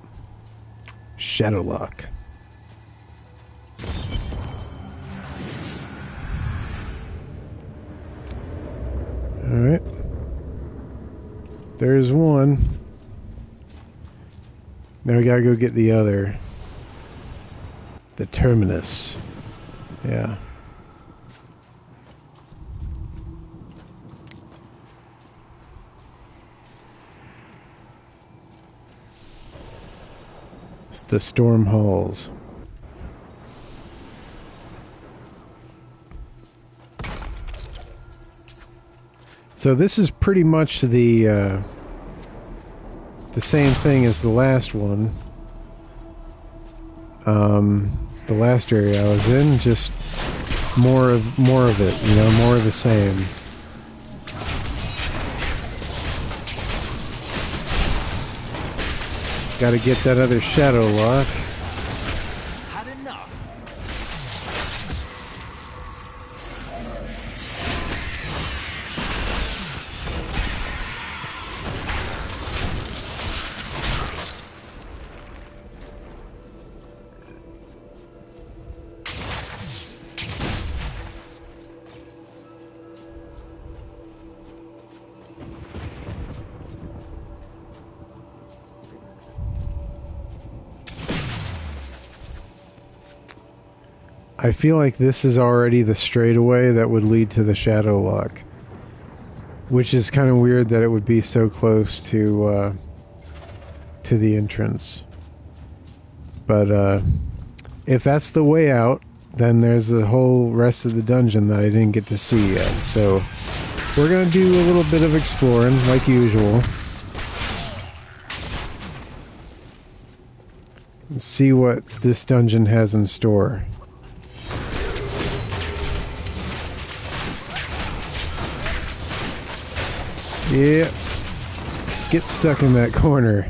Shadow lock. Alright. There's one. Now we gotta go get the other. The terminus. Yeah. It's the storm halls. So this is pretty much the same thing as the last one. The last area I was in, just more of it, you know, more of the same. Got to get that other shadow lock. Had enough. I feel like this is already the straightaway that would lead to the shadow lock, which is kind of weird that it would be so close to the entrance. But if that's the way out, then there's the whole rest of the dungeon that I didn't get to see yet. So we're gonna do a little bit of exploring, like usual. Let's see what this dungeon has in store. Yeah. Get stuck in that corner.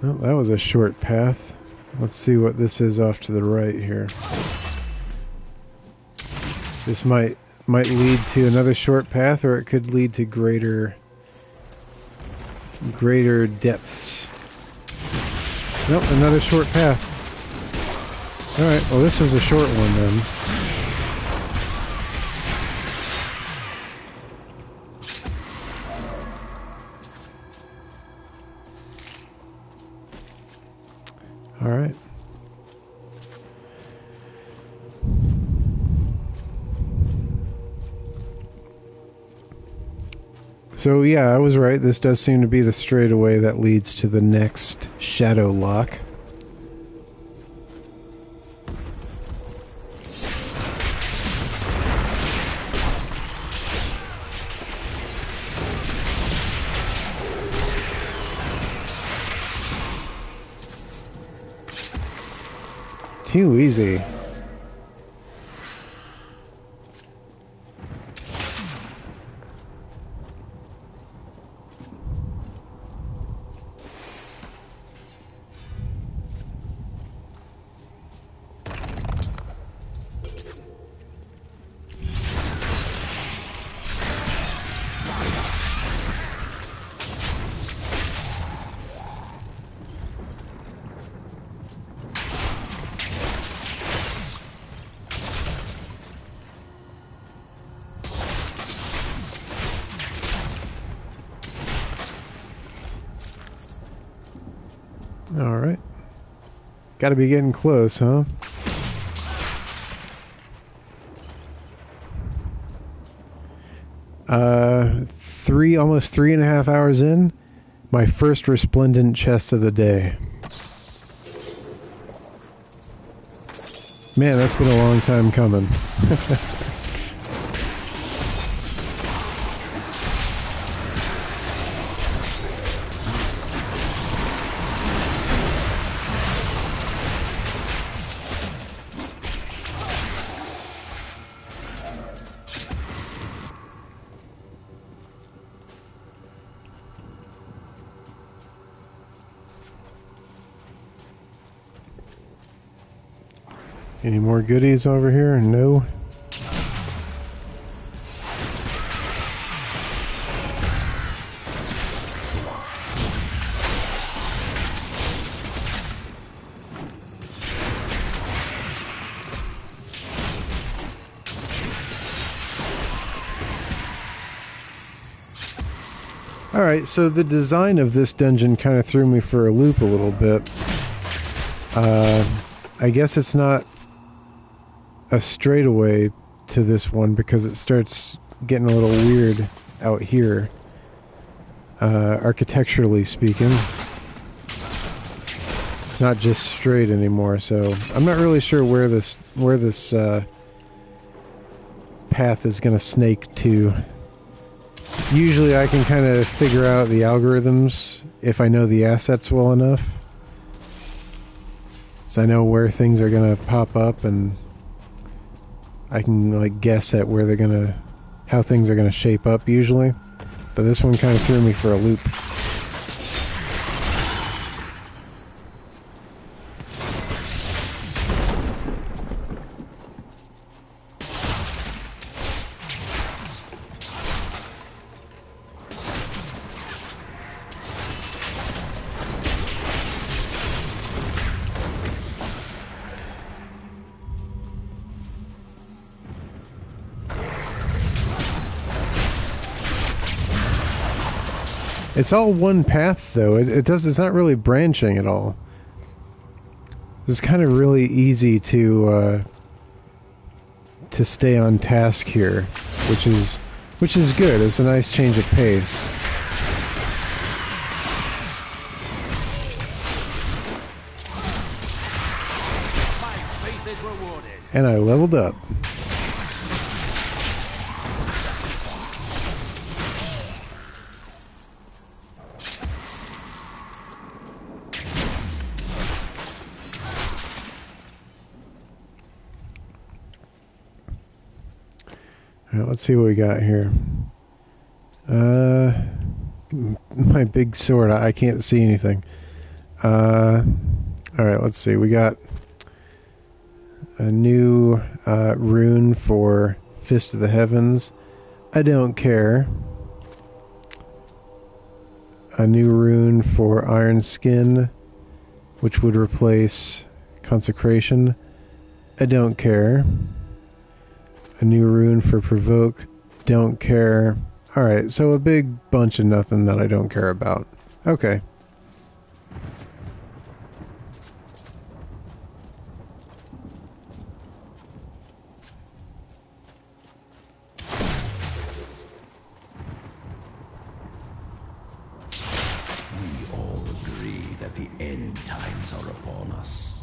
Well, that was a short path. Let's see what this is off to the right here. This might lead to another short path, or it could lead to greater depths. Nope, another short path. Alright, well this was a short one then. Alright. So yeah, I was right. This does seem to be the straightaway that leads to the next shadow lock. Too easy. Alright. Gotta be getting close, huh? Almost 3.5 hours in, my first resplendent chest of the day. Man, that's been a long time coming. Any more goodies over here? No. Alright, so the design of this dungeon kind of threw me for a loop a little bit. I guess it's not a straightaway to this one because it starts getting a little weird out here, architecturally speaking. It's not just straight anymore, so I'm not really sure where this path is going to snake to. Usually I can kind of figure out the algorithms if I know the assets well enough. So I know where things are going to pop up, and I can like guess at where they're going to, how things are going to shape up usually. But this one kind of threw me for a loop. It's all one path, though. It's not really branching at all. It's kind of really easy to stay on task here, which is good. It's a nice change of pace. And I leveled up. Alright, let's see what we got here. My big sword, I can't see anything. Alright, let's see. We got a new rune for Fist of the Heavens. I don't care. A new rune for Iron Skin, which would replace Consecration. I don't care. A new rune for Provoke. Don't care. Alright, so a big bunch of nothing that I don't care about. Okay. We all agree that the end times are upon us.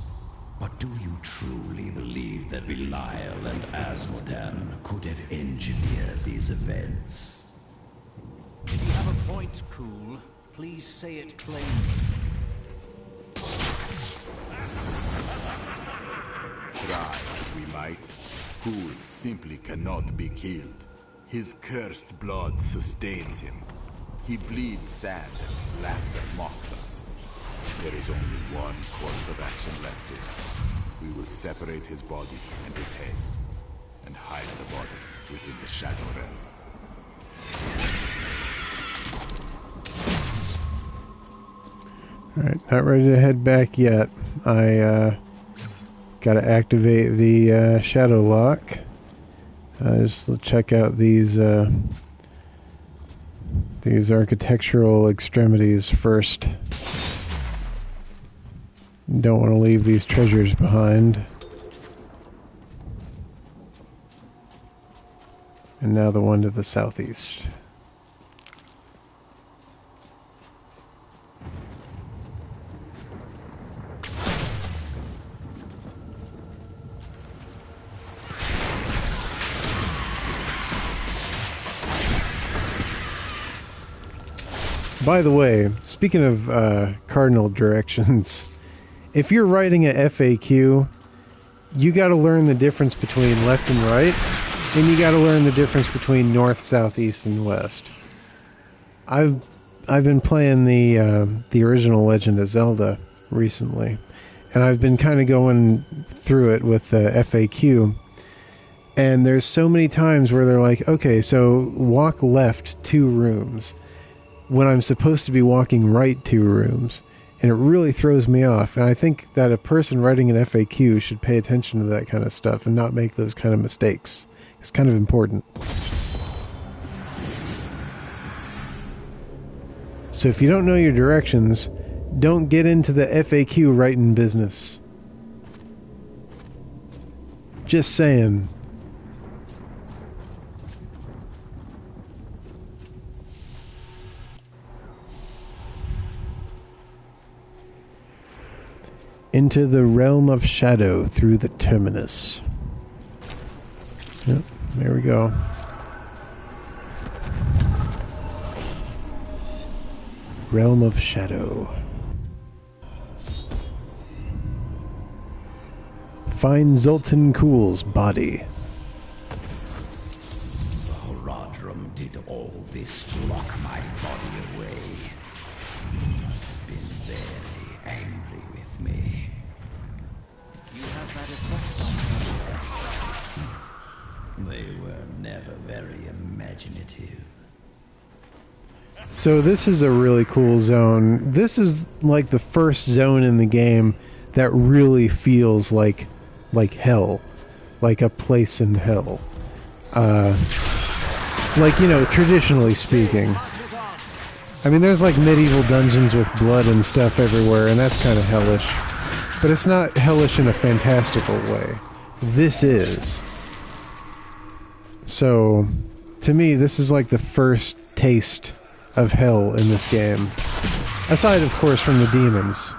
But do you truly believe that Belial and Asmodan could have engineered these events? If you have a point, Cool, please say it plainly. Try as we might, Fool simply cannot be killed. His cursed blood sustains him. He bleeds sand and his laughter mocks us. There is only one course of action left in us. We will separate his body and his head, and hide the body within the Shadow Realm. Alright, not ready to head back yet. I gotta activate the Shadow Lock. Just check out these architectural extremities first. Don't want to leave these treasures behind. And now the one to the southeast. By the way, speaking of cardinal directions, if you're writing a FAQ, you got to learn the difference between left and right, and you got to learn the difference between north, south, east, and west. I've been playing the original Legend of Zelda recently, and I've been kind of going through it with the FAQ. And there's so many times where they're like, okay, so walk left 2 rooms, when I'm supposed to be walking right 2 rooms. And it really throws me off. And I think that a person writing an FAQ should pay attention to that kind of stuff and not make those kind of mistakes. It's kind of important. So if you don't know your directions, don't get into the FAQ writing business. Just saying. Into the realm of shadow through the terminus. Yep, there we go. Realm of shadow. Find Zoltan Kuhl's body. Horadrim did all this to lock my body away. He must have been very angry with me. You have that effect on me. They were never very imaginative. So this is a really cool zone. This is like the first zone in the game that really feels like hell, like a place in hell. Like, you know, traditionally speaking. I mean, there's like medieval dungeons with blood and stuff everywhere, and that's kind of hellish. But it's not hellish in a fantastical way. This is. So, to me, this is like the first taste of hell in this game. Aside, of course, from the demons.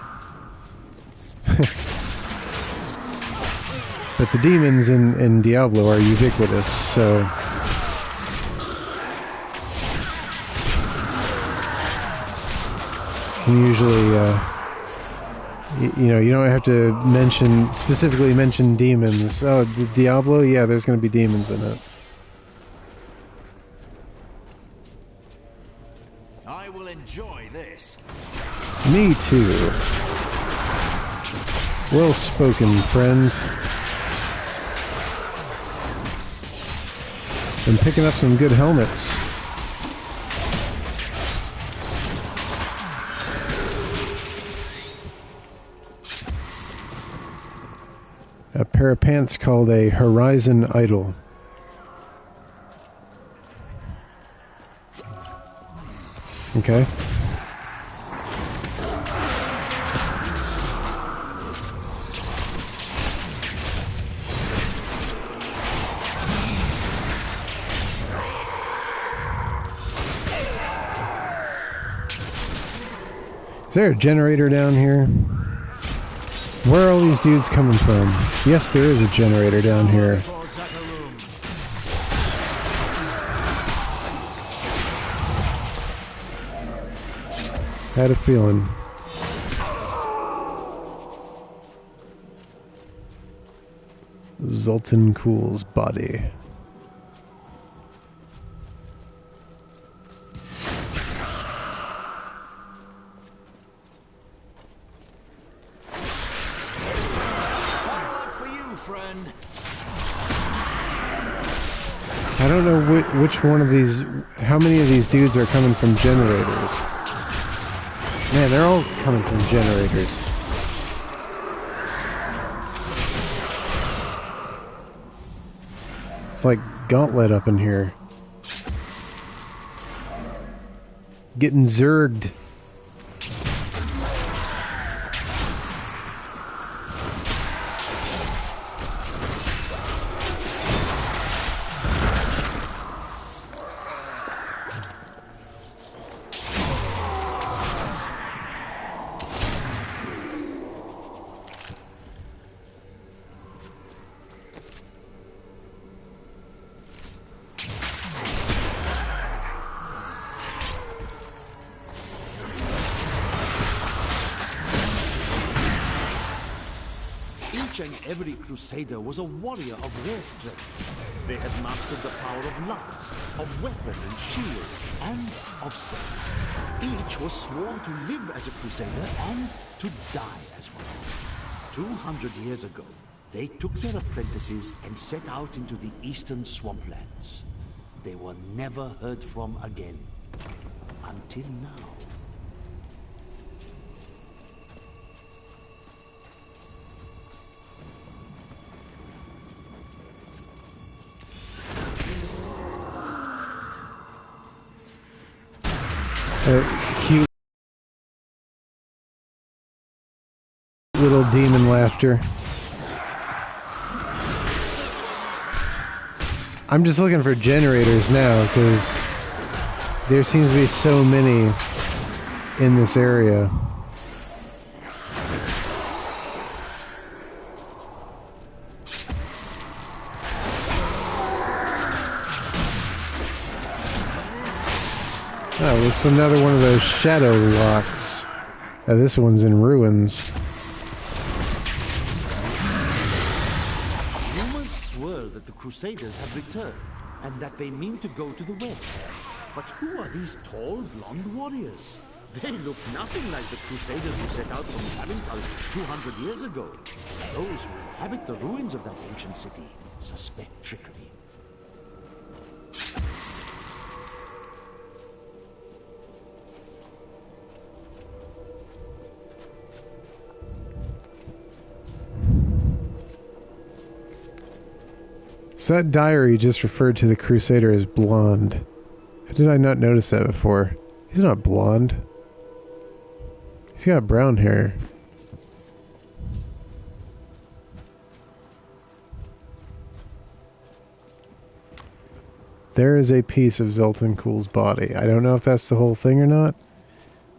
But the demons in Diablo are ubiquitous, so... And usually, you know, you don't have to specifically mention demons. Oh, the Diablo? Yeah, there's going to be demons in it. I will enjoy this. Me too. Well spoken, friend. Been picking up some good helmets. A pair of pants called a Horizon Idol. Okay. Is there a generator down here? Where are all these dudes coming from? Yes, there is a generator down here. Had a feeling. Zoltan Kuhl's body. I don't know which one of these, how many of these dudes are coming from generators. Man, they're all coming from generators. It's like Gauntlet up in here. Getting zerged. Each and every crusader was a warrior of rare strength. They had mastered the power of lance, of weapon and shield, and of self. Each was sworn to live as a crusader and to die as one. 200 years ago, they took their apprentices and set out into the eastern swamplands. They were never heard from again. Until now. Cute little demon laughter. I'm just looking for generators now because there seems to be so many in this area. Oh, it's another one of those shadow locks. This one's in ruins. Rumors swirl that the Crusaders have returned, and that they mean to go to the west. But who are these tall, blonde warriors? They look nothing like the Crusaders who set out from Taverntal 200 years ago. Those who inhabit the ruins of that ancient city suspect trickery. So that diary just referred to the Crusader as blonde. How did I not notice that before? He's not blonde. He's got brown hair. There is a piece of Zoltan Kuhl's body. I don't know if that's the whole thing or not.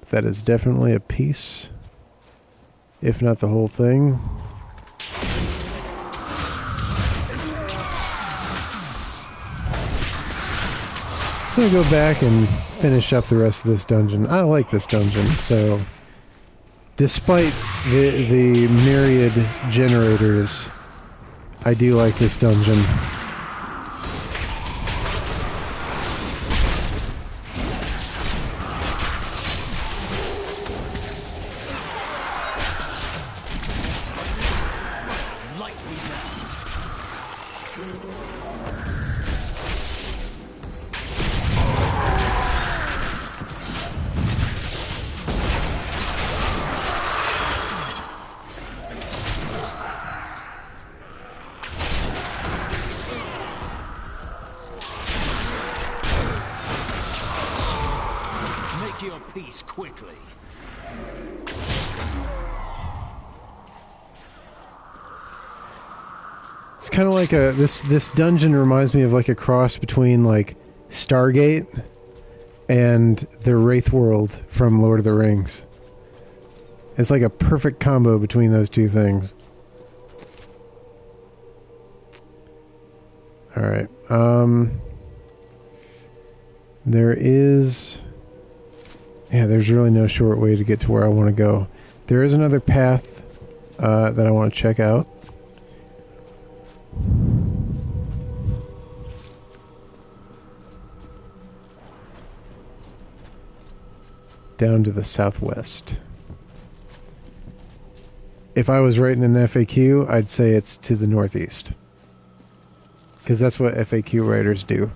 But that is definitely a piece. If not the whole thing. I'm going to go back and finish up the rest of this dungeon. I like this dungeon, so despite the myriad generators, I do like this dungeon. It's kind of like this dungeon reminds me of like a cross between like Stargate and the Wraith World from Lord of the Rings. It's like a perfect combo between those two things. All right. There's really no short way to get to where I want to go. There is another path that I want to check out. Down to the southwest. If I was writing an FAQ, I'd say it's to the northeast. Because that's what FAQ writers do.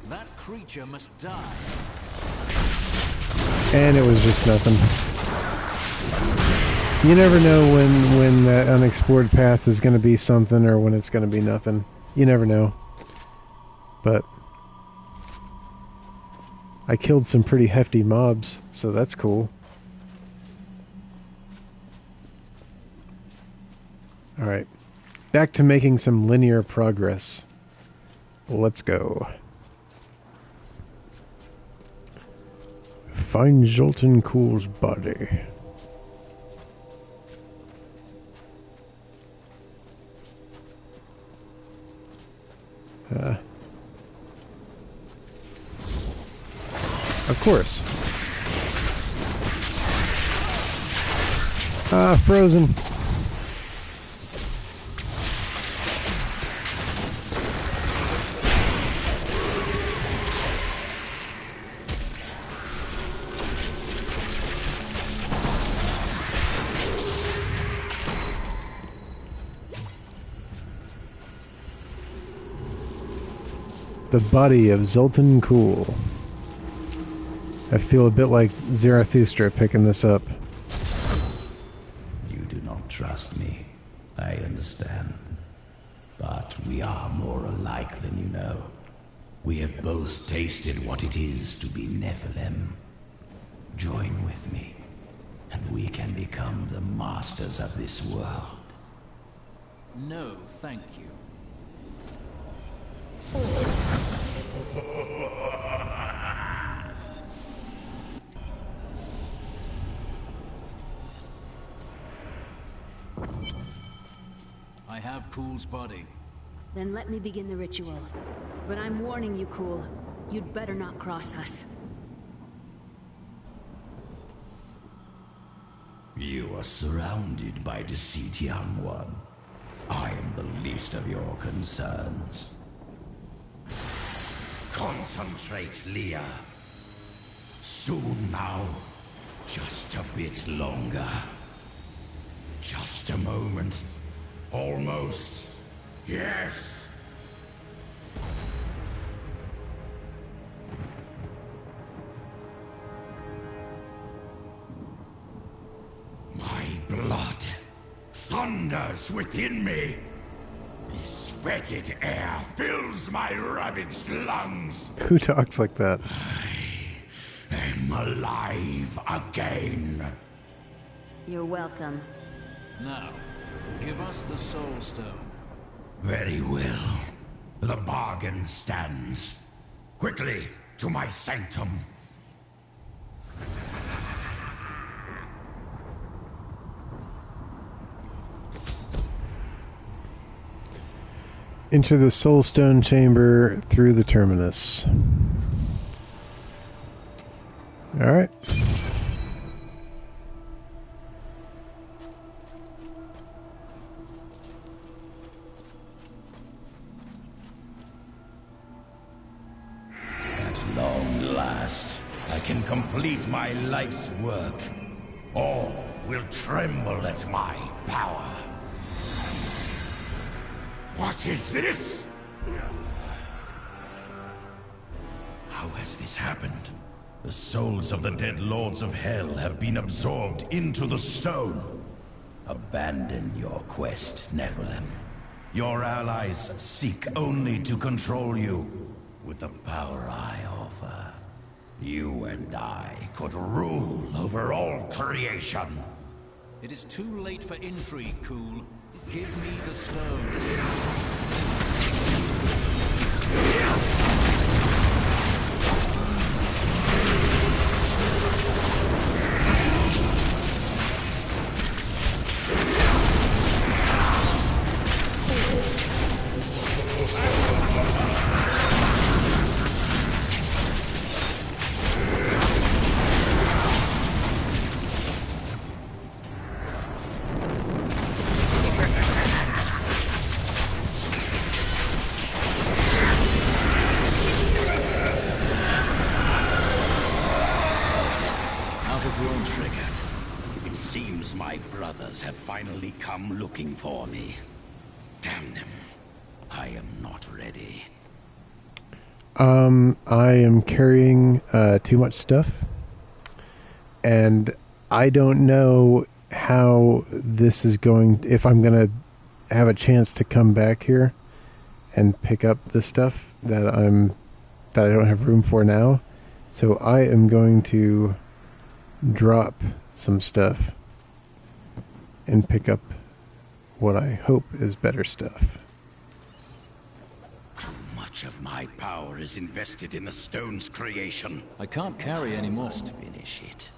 That creature must die. And it was just nothing. You never know when that unexplored path is going to be something or when it's going to be nothing. You never know. But I killed some pretty hefty mobs, so that's cool. Alright. Back to making some linear progress. Let's go. Find Zoltan Kuhl's body. Of course. Frozen. The body of Zoltan Kuhl. I feel a bit like Zarathustra picking this up. You do not trust me. I understand. But we are more alike than you know. We have both tasted what it is to be Nephilim. Join with me, and we can become the masters of this world. No, thank you. I have Cool's body. Then let me begin the ritual. But I'm warning you, Cool. You'd better not cross us. You are surrounded by deceit, young one. I am the least of your concerns. Concentrate, Leah. Soon now. Just a bit longer. Just a moment. Almost. Yes. My blood thunders within me. This fetid air fills my ravaged lungs. Who talks like that? I am alive again. You're welcome. Now, give us the Soul Stone. Very well. The bargain stands. Quickly, to my sanctum. Enter the Soul Stone chamber through the terminus. Alright. At long last, I can complete my life's work. All will tremble at my power. What is this? How has this happened? The souls of the dead lords of hell have been absorbed into the stone. Abandon your quest, Nephilim. Your allies seek only to control you. With the power I offer, you and I could rule over all creation. It is too late for intrigue, Cool. Give me the stone. Have finally come looking for me. Damn them. I am not ready. I am carrying too much stuff. And I don't know how this is going, if I'm going to have a chance to come back here and pick up the stuff that I don't have room for now. So I am going to drop some stuff and pick up what I hope is better stuff. Too much of my power is invested in the stone's creation. I can't carry any more. Must finish it.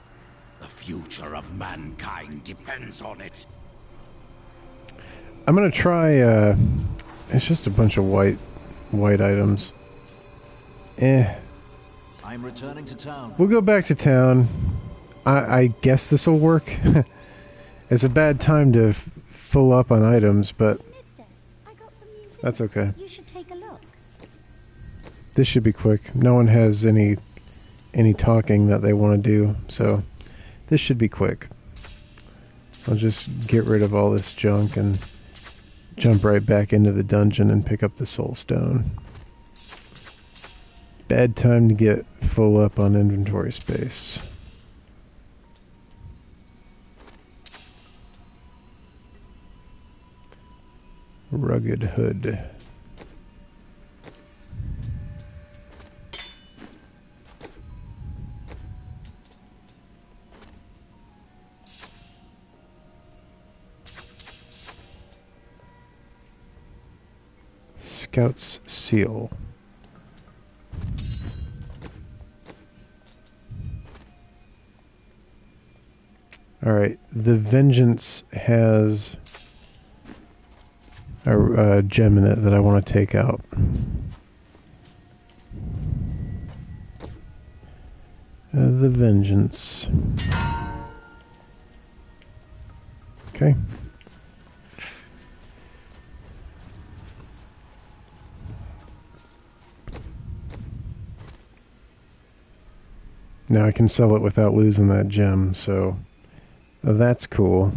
The future of mankind depends on it. I'm gonna try. It's just a bunch of white items. I'm returning to town. We'll go back to town. I guess this will work. It's a bad time to full up on items, but that's okay. You should take a look. This should be quick. No one has any talking that they want to do, so this should be quick. I'll just get rid of all this junk and jump right back into the dungeon and pick up the Soul Stone. Bad time to get full up on inventory space. Rugged hood. Scout's seal. All right, the Vengeance has a gem in it that I want to take out. The Vengeance. Okay. Now I can sell it without losing that gem, so that's cool.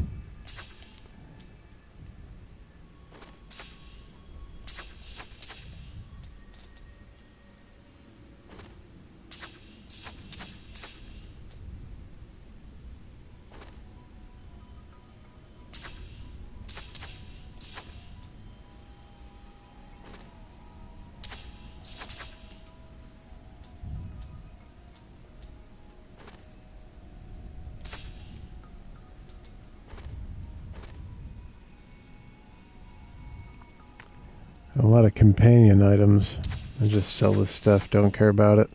A lot of companion items. I just sell this stuff, don't care about it.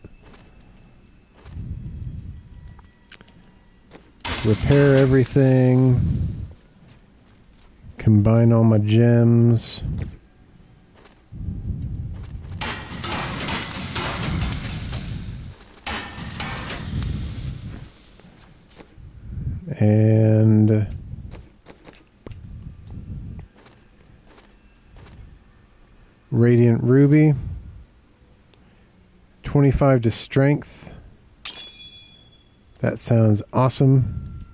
Repair everything. Combine all my gems. And Radiant Ruby, 25 to strength. That sounds awesome.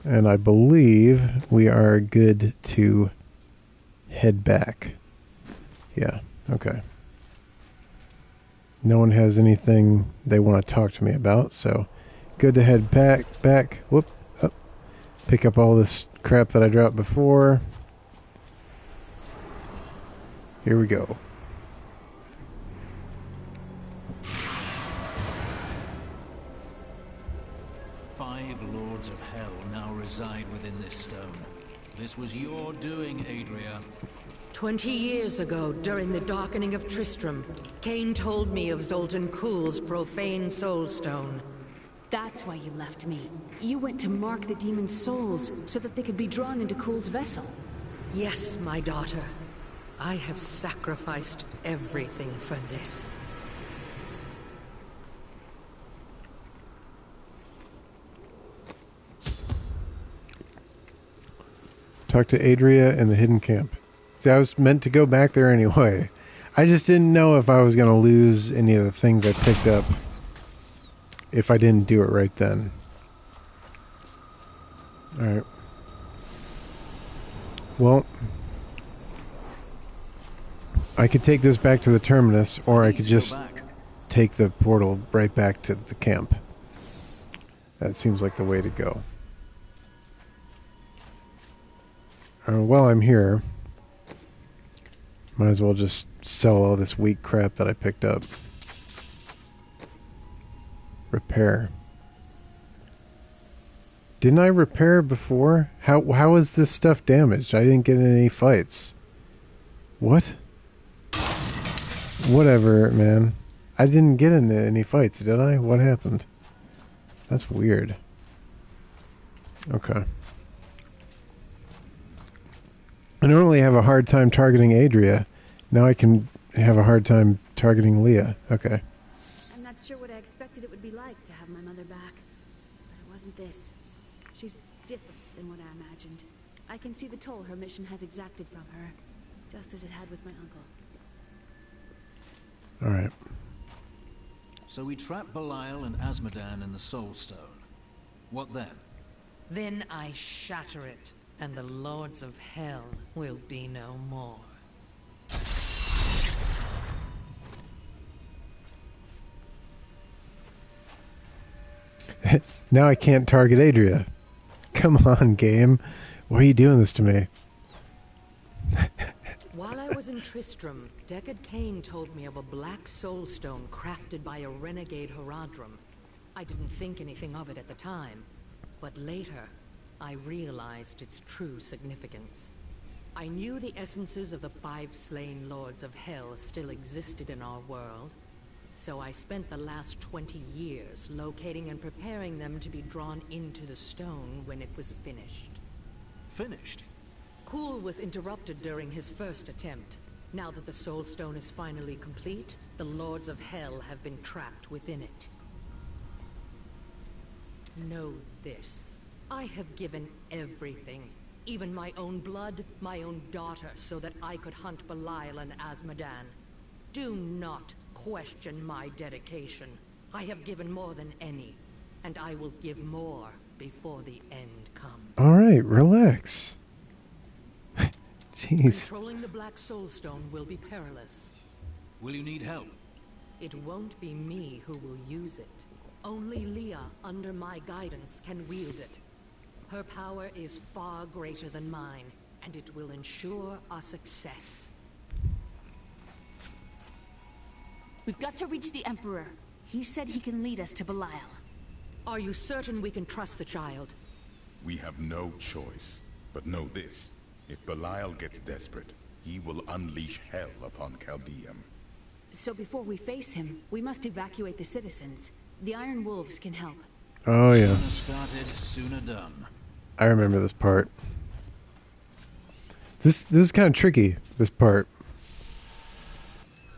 And I believe we are good to head back. Yeah, okay. No one has anything they want to talk to me about, so good to head back. Whoop, up. Pick up all this crap that I dropped before. Here we go. Five lords of hell now reside within this stone. This was your doing, Adria. 20 years ago, during the darkening of Tristram, Cain told me of Zoltan Kuhl's profane soulstone. That's why you left me. You went to mark the demon's souls so that they could be drawn into Kuhl's vessel. Yes, my daughter. I have sacrificed everything for this. Talk to Adria in the hidden camp. See, I was meant to go back there anyway. I just didn't know if I was going to lose any of the things I picked up if I didn't do it right then. Alright. Well, I could take this back to the terminus, or I could just take the portal right back to the camp. That seems like the way to go. While I'm here, might as well just sell all this weak crap that I picked up. Repair. Didn't I repair before? How is this stuff damaged? I didn't get in any fights. What? Whatever, man. I didn't get into any fights, did I? What happened? That's weird. Okay. I normally have a hard time targeting Adria. Now I can have a hard time targeting Leah. Okay. I'm not sure what I expected it would be like to have my mother back. But it wasn't this. She's different than what I imagined. I can see the toll her mission has exacted from her, just as it had with my uncle. Alright. So we trap Belial and Asmodan in the Soul Stone. What then? Then I shatter it, and the lords of hell will be no more. Now I can't target Adria. Come on, game. Why are you doing this to me? While I was in Tristram, Deckard Cain told me of a black soulstone crafted by a renegade Haradrim. I didn't think anything of it at the time, but later, I realized its true significance. I knew the essences of the 5 slain lords of hell still existed in our world, so I spent the last 20 years locating and preparing them to be drawn into the stone when it was finished. Finished? Kul was interrupted during his first attempt. Now that the Soul Stone is finally complete, the Lords of Hell have been trapped within it. Know this. I have given everything. Even my own blood, my own daughter, so that I could hunt Belial and Azmodan. Do not question my dedication. I have given more than any, and I will give more before the end comes. Alright, relax. Jeez. Controlling the Black Soul Stone will be perilous. Will you need help? It won't be me who will use it. Only Leah, under my guidance, can wield it. Her power is far greater than mine, and it will ensure our success. We've got to reach the Emperor. He said he can lead us to Belial. Are you certain we can trust the child? We have no choice. But know this. If Belial gets desperate, he will unleash hell upon Chaldeum. So before we face him, we must evacuate the citizens. The Iron Wolves can help. Oh yeah. Sooner started, sooner done. I remember this part. This is kind of tricky, this part.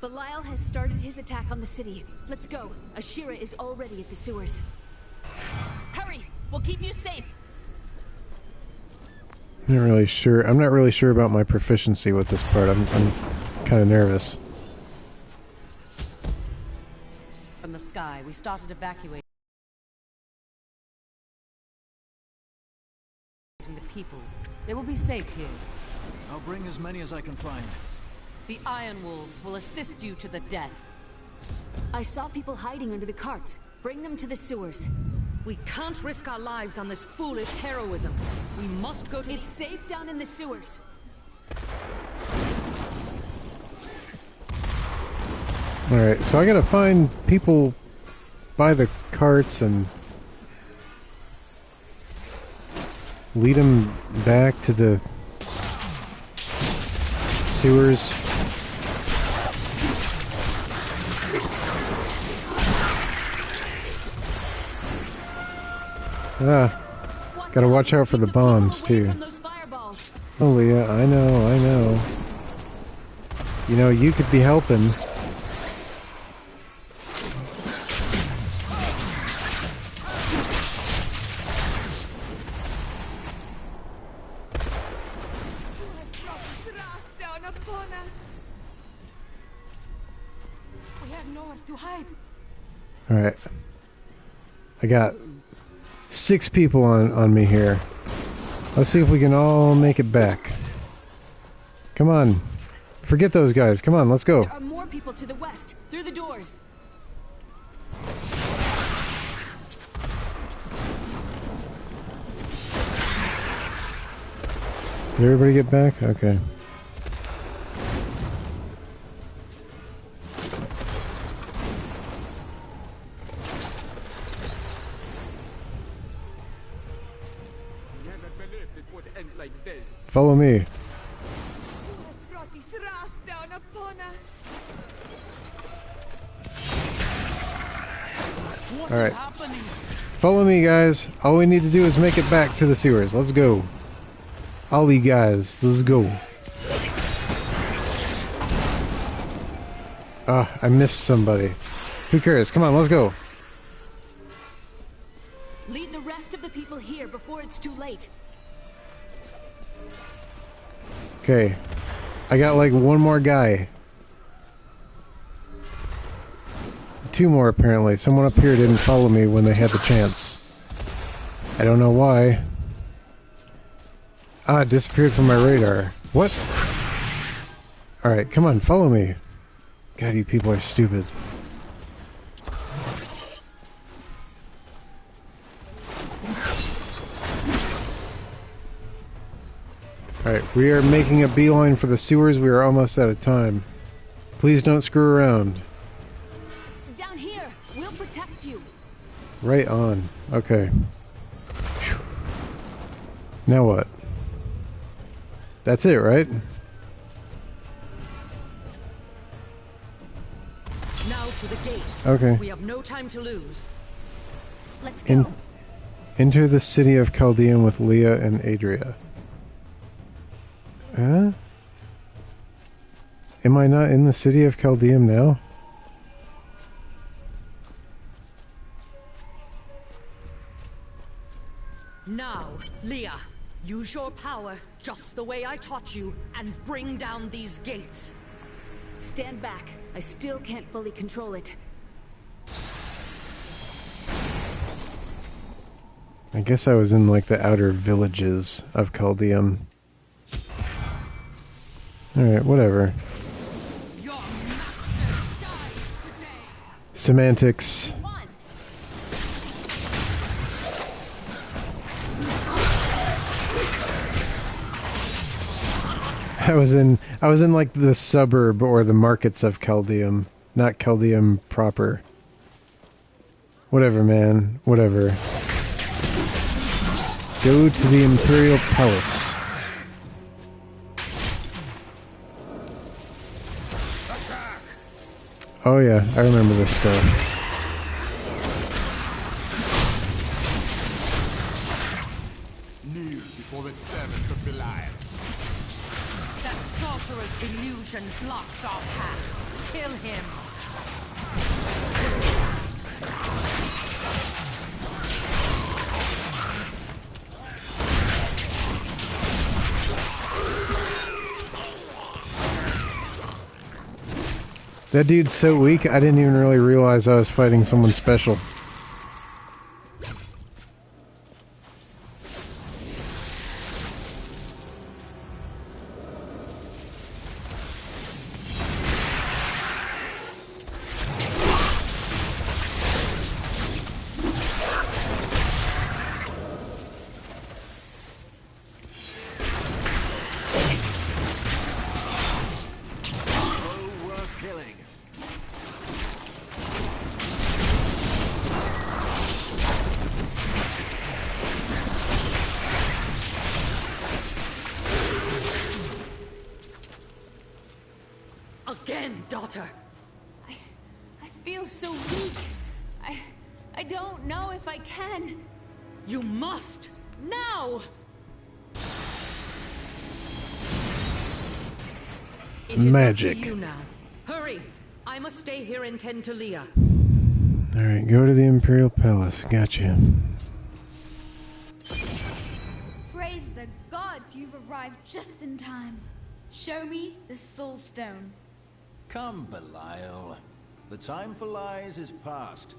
Belial has started his attack on the city. Let's go. Ashira is already at the sewers. Hurry! We'll keep you safe! I'm not really sure about my proficiency with this part. I'm kind of nervous. From the sky, we started evacuating the people. They will be safe here. I'll bring as many as I can find. The Iron Wolves will assist you to the death. I saw people hiding under the carts. Bring them to the sewers. We can't risk our lives on this foolish heroism. We must go to It's safe down in the sewers. Alright, so I gotta find people by the carts and lead them back to the sewers. Gotta watch out for the bombs too. Oh yeah, I know. You know, you could be helping. Alright. I got 6 people on me here. Let's see if we can all make it back. Come on. Forget those guys. Come on, let's go. There are more people to the west, through the doors. Did everybody get back? Okay. Follow me. Alright. Follow me, guys. All we need to do is make it back to the sewers. Let's go. All you guys, let's go. Ah, I missed somebody. Who cares? Come on, let's go. Lead the rest of the people here before it's too late. Okay. I got like one more guy. 2 more apparently. Someone up here didn't follow me when they had the chance. I don't know why. Ah, it disappeared from my radar. What? Alright, come on, follow me. God, you people are stupid. Alright, we are making a beeline for the sewers. We are almost out of time. Please don't screw around. Down here, we'll protect you. Right on. Okay. Whew. Now what? That's it, right? Now to the gates. Okay. We have no time to lose. Let's go. Enter the city of Chaldean with Leah and Adria. Huh? Am I not in the city of Chaldeum now? Now, Leah, use your power just the way I taught you and bring down these gates. Stand back. I still can't fully control it. I guess I was in like the outer villages of Chaldeum. Alright, whatever. Semantics. I was in like the suburb or the markets of Chaldeum, not Chaldeum proper. Whatever, man. Whatever. Go to the Imperial Palace. Oh yeah, I remember this stuff. Kneel before the servants of Belial. That sorcerer's illusion blocks our path. Kill him. That dude's so weak, I didn't even really realize I was fighting someone special. Again, daughter. I feel so weak. I don't know if I can. You must! Now! It is Magic. up to you now. Hurry! I must stay here and tend to Leah. Alright, go to the Imperial Palace. Gotcha. Praise the gods, you've arrived just in time. Show me the Soul Stone. Come, Belial. The time for lies is past.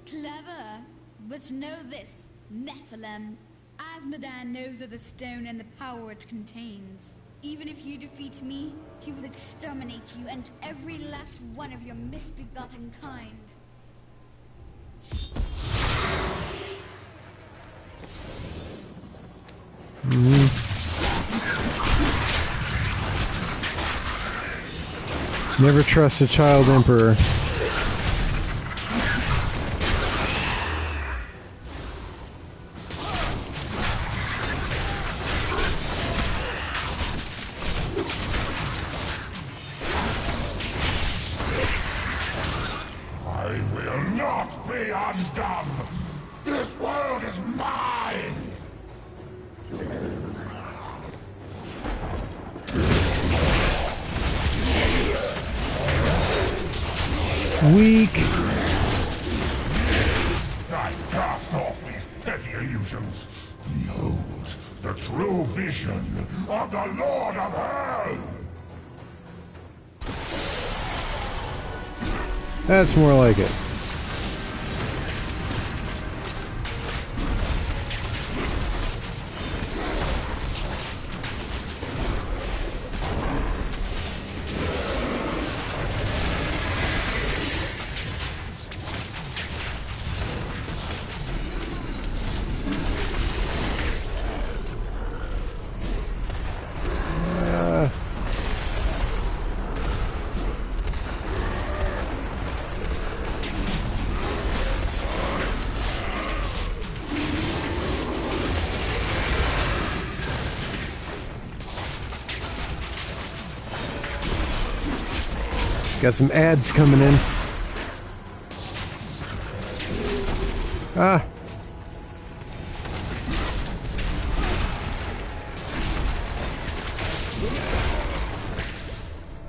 Clever. But know this, Nephilim. Asmodan knows of the stone and the power it contains. Even if you defeat me, he will exterminate you and every last one of your misbegotten kind. Never trust a child emperor. I will not be undone! This world is mine! Weak. I cast off these petty illusions. Behold, the true vision of the Lord of Hell! That's more like it. Got some ads coming in. Ah.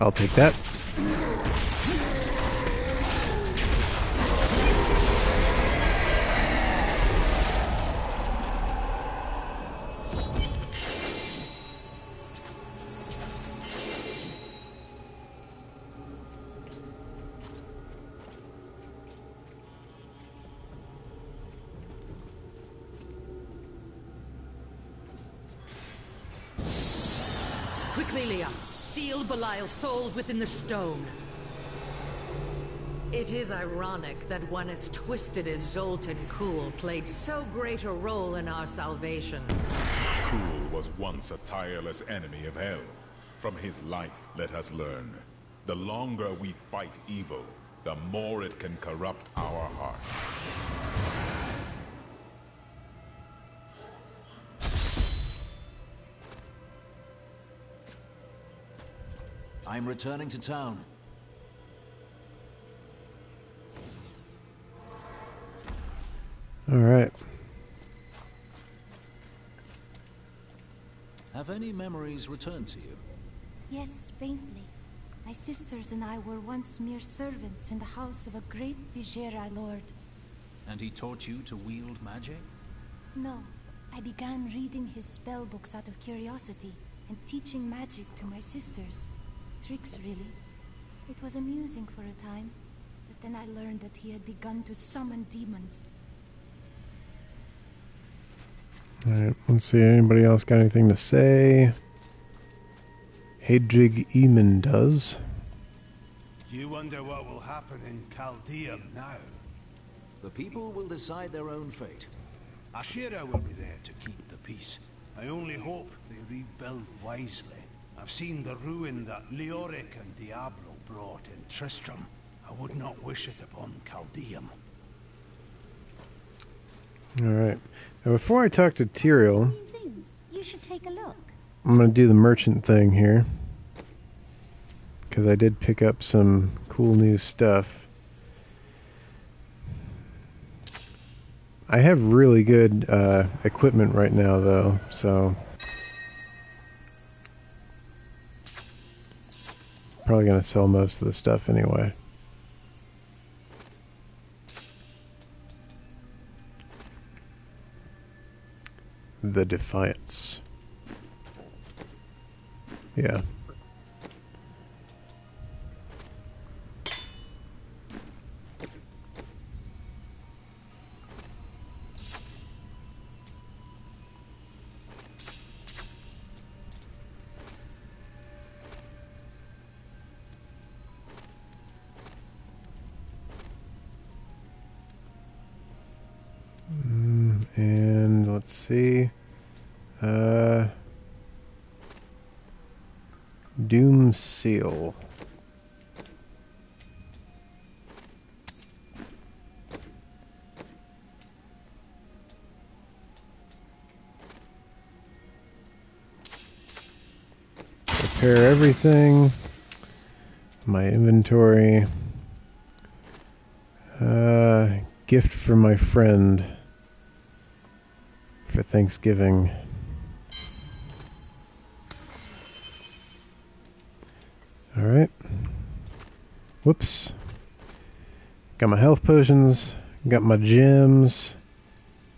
I'll take that. Quickly, Leah. Seal Belial's soul within the stone. It is ironic that one as twisted as Zoltan Kuhl played so great a role in our salvation. Kuhl was once a tireless enemy of hell. From his life, let us learn. The longer we fight evil, the more it can corrupt our hearts. I'm returning to town. All right. Have any memories returned to you? Yes, faintly. My sisters and I were once mere servants in the house of a great Vizera lord. And he taught you to wield magic? No, I began reading his spell books out of curiosity and teaching magic to my sisters. Tricks, really. It was amusing for a time, but then I learned that he had begun to summon demons. Alright, let's see. Anybody else got anything to say? Hadrig Eamon does. You wonder what will happen in Chaldeum now? The people will decide their own fate. Ashira will be there to keep the peace. I only hope they rebuild wisely. I've seen the ruin that Leoric and Diablo brought in Tristram. I would not wish it upon Chaldeum. Alright. Now before I talk to Tyrael, You should take a look. I'm going to do the merchant thing here. Because I did pick up some cool new stuff. I have really good equipment right now though, so... probably going to sell most of the stuff anyway. The Defiance. Yeah. And let's see. Doom Seal. Prepare everything. My inventory. Gift for my friend for Thanksgiving. Alright. Whoops. Got my health potions. Got my gems.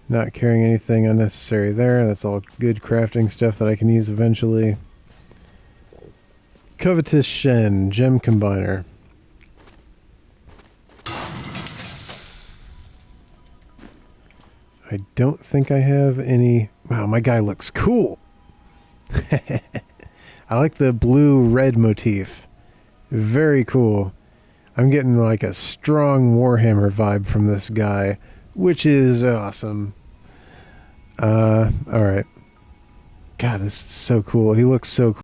Not carrying anything unnecessary there. That's all good crafting stuff that I can use eventually. Covetous Shen. Gem Combiner. I don't think I have any... Wow, my guy looks cool! I like the blue-red motif. Very cool. I'm getting like a strong Warhammer vibe from this guy, which is awesome. Alright. God, this is so cool. He looks so cool.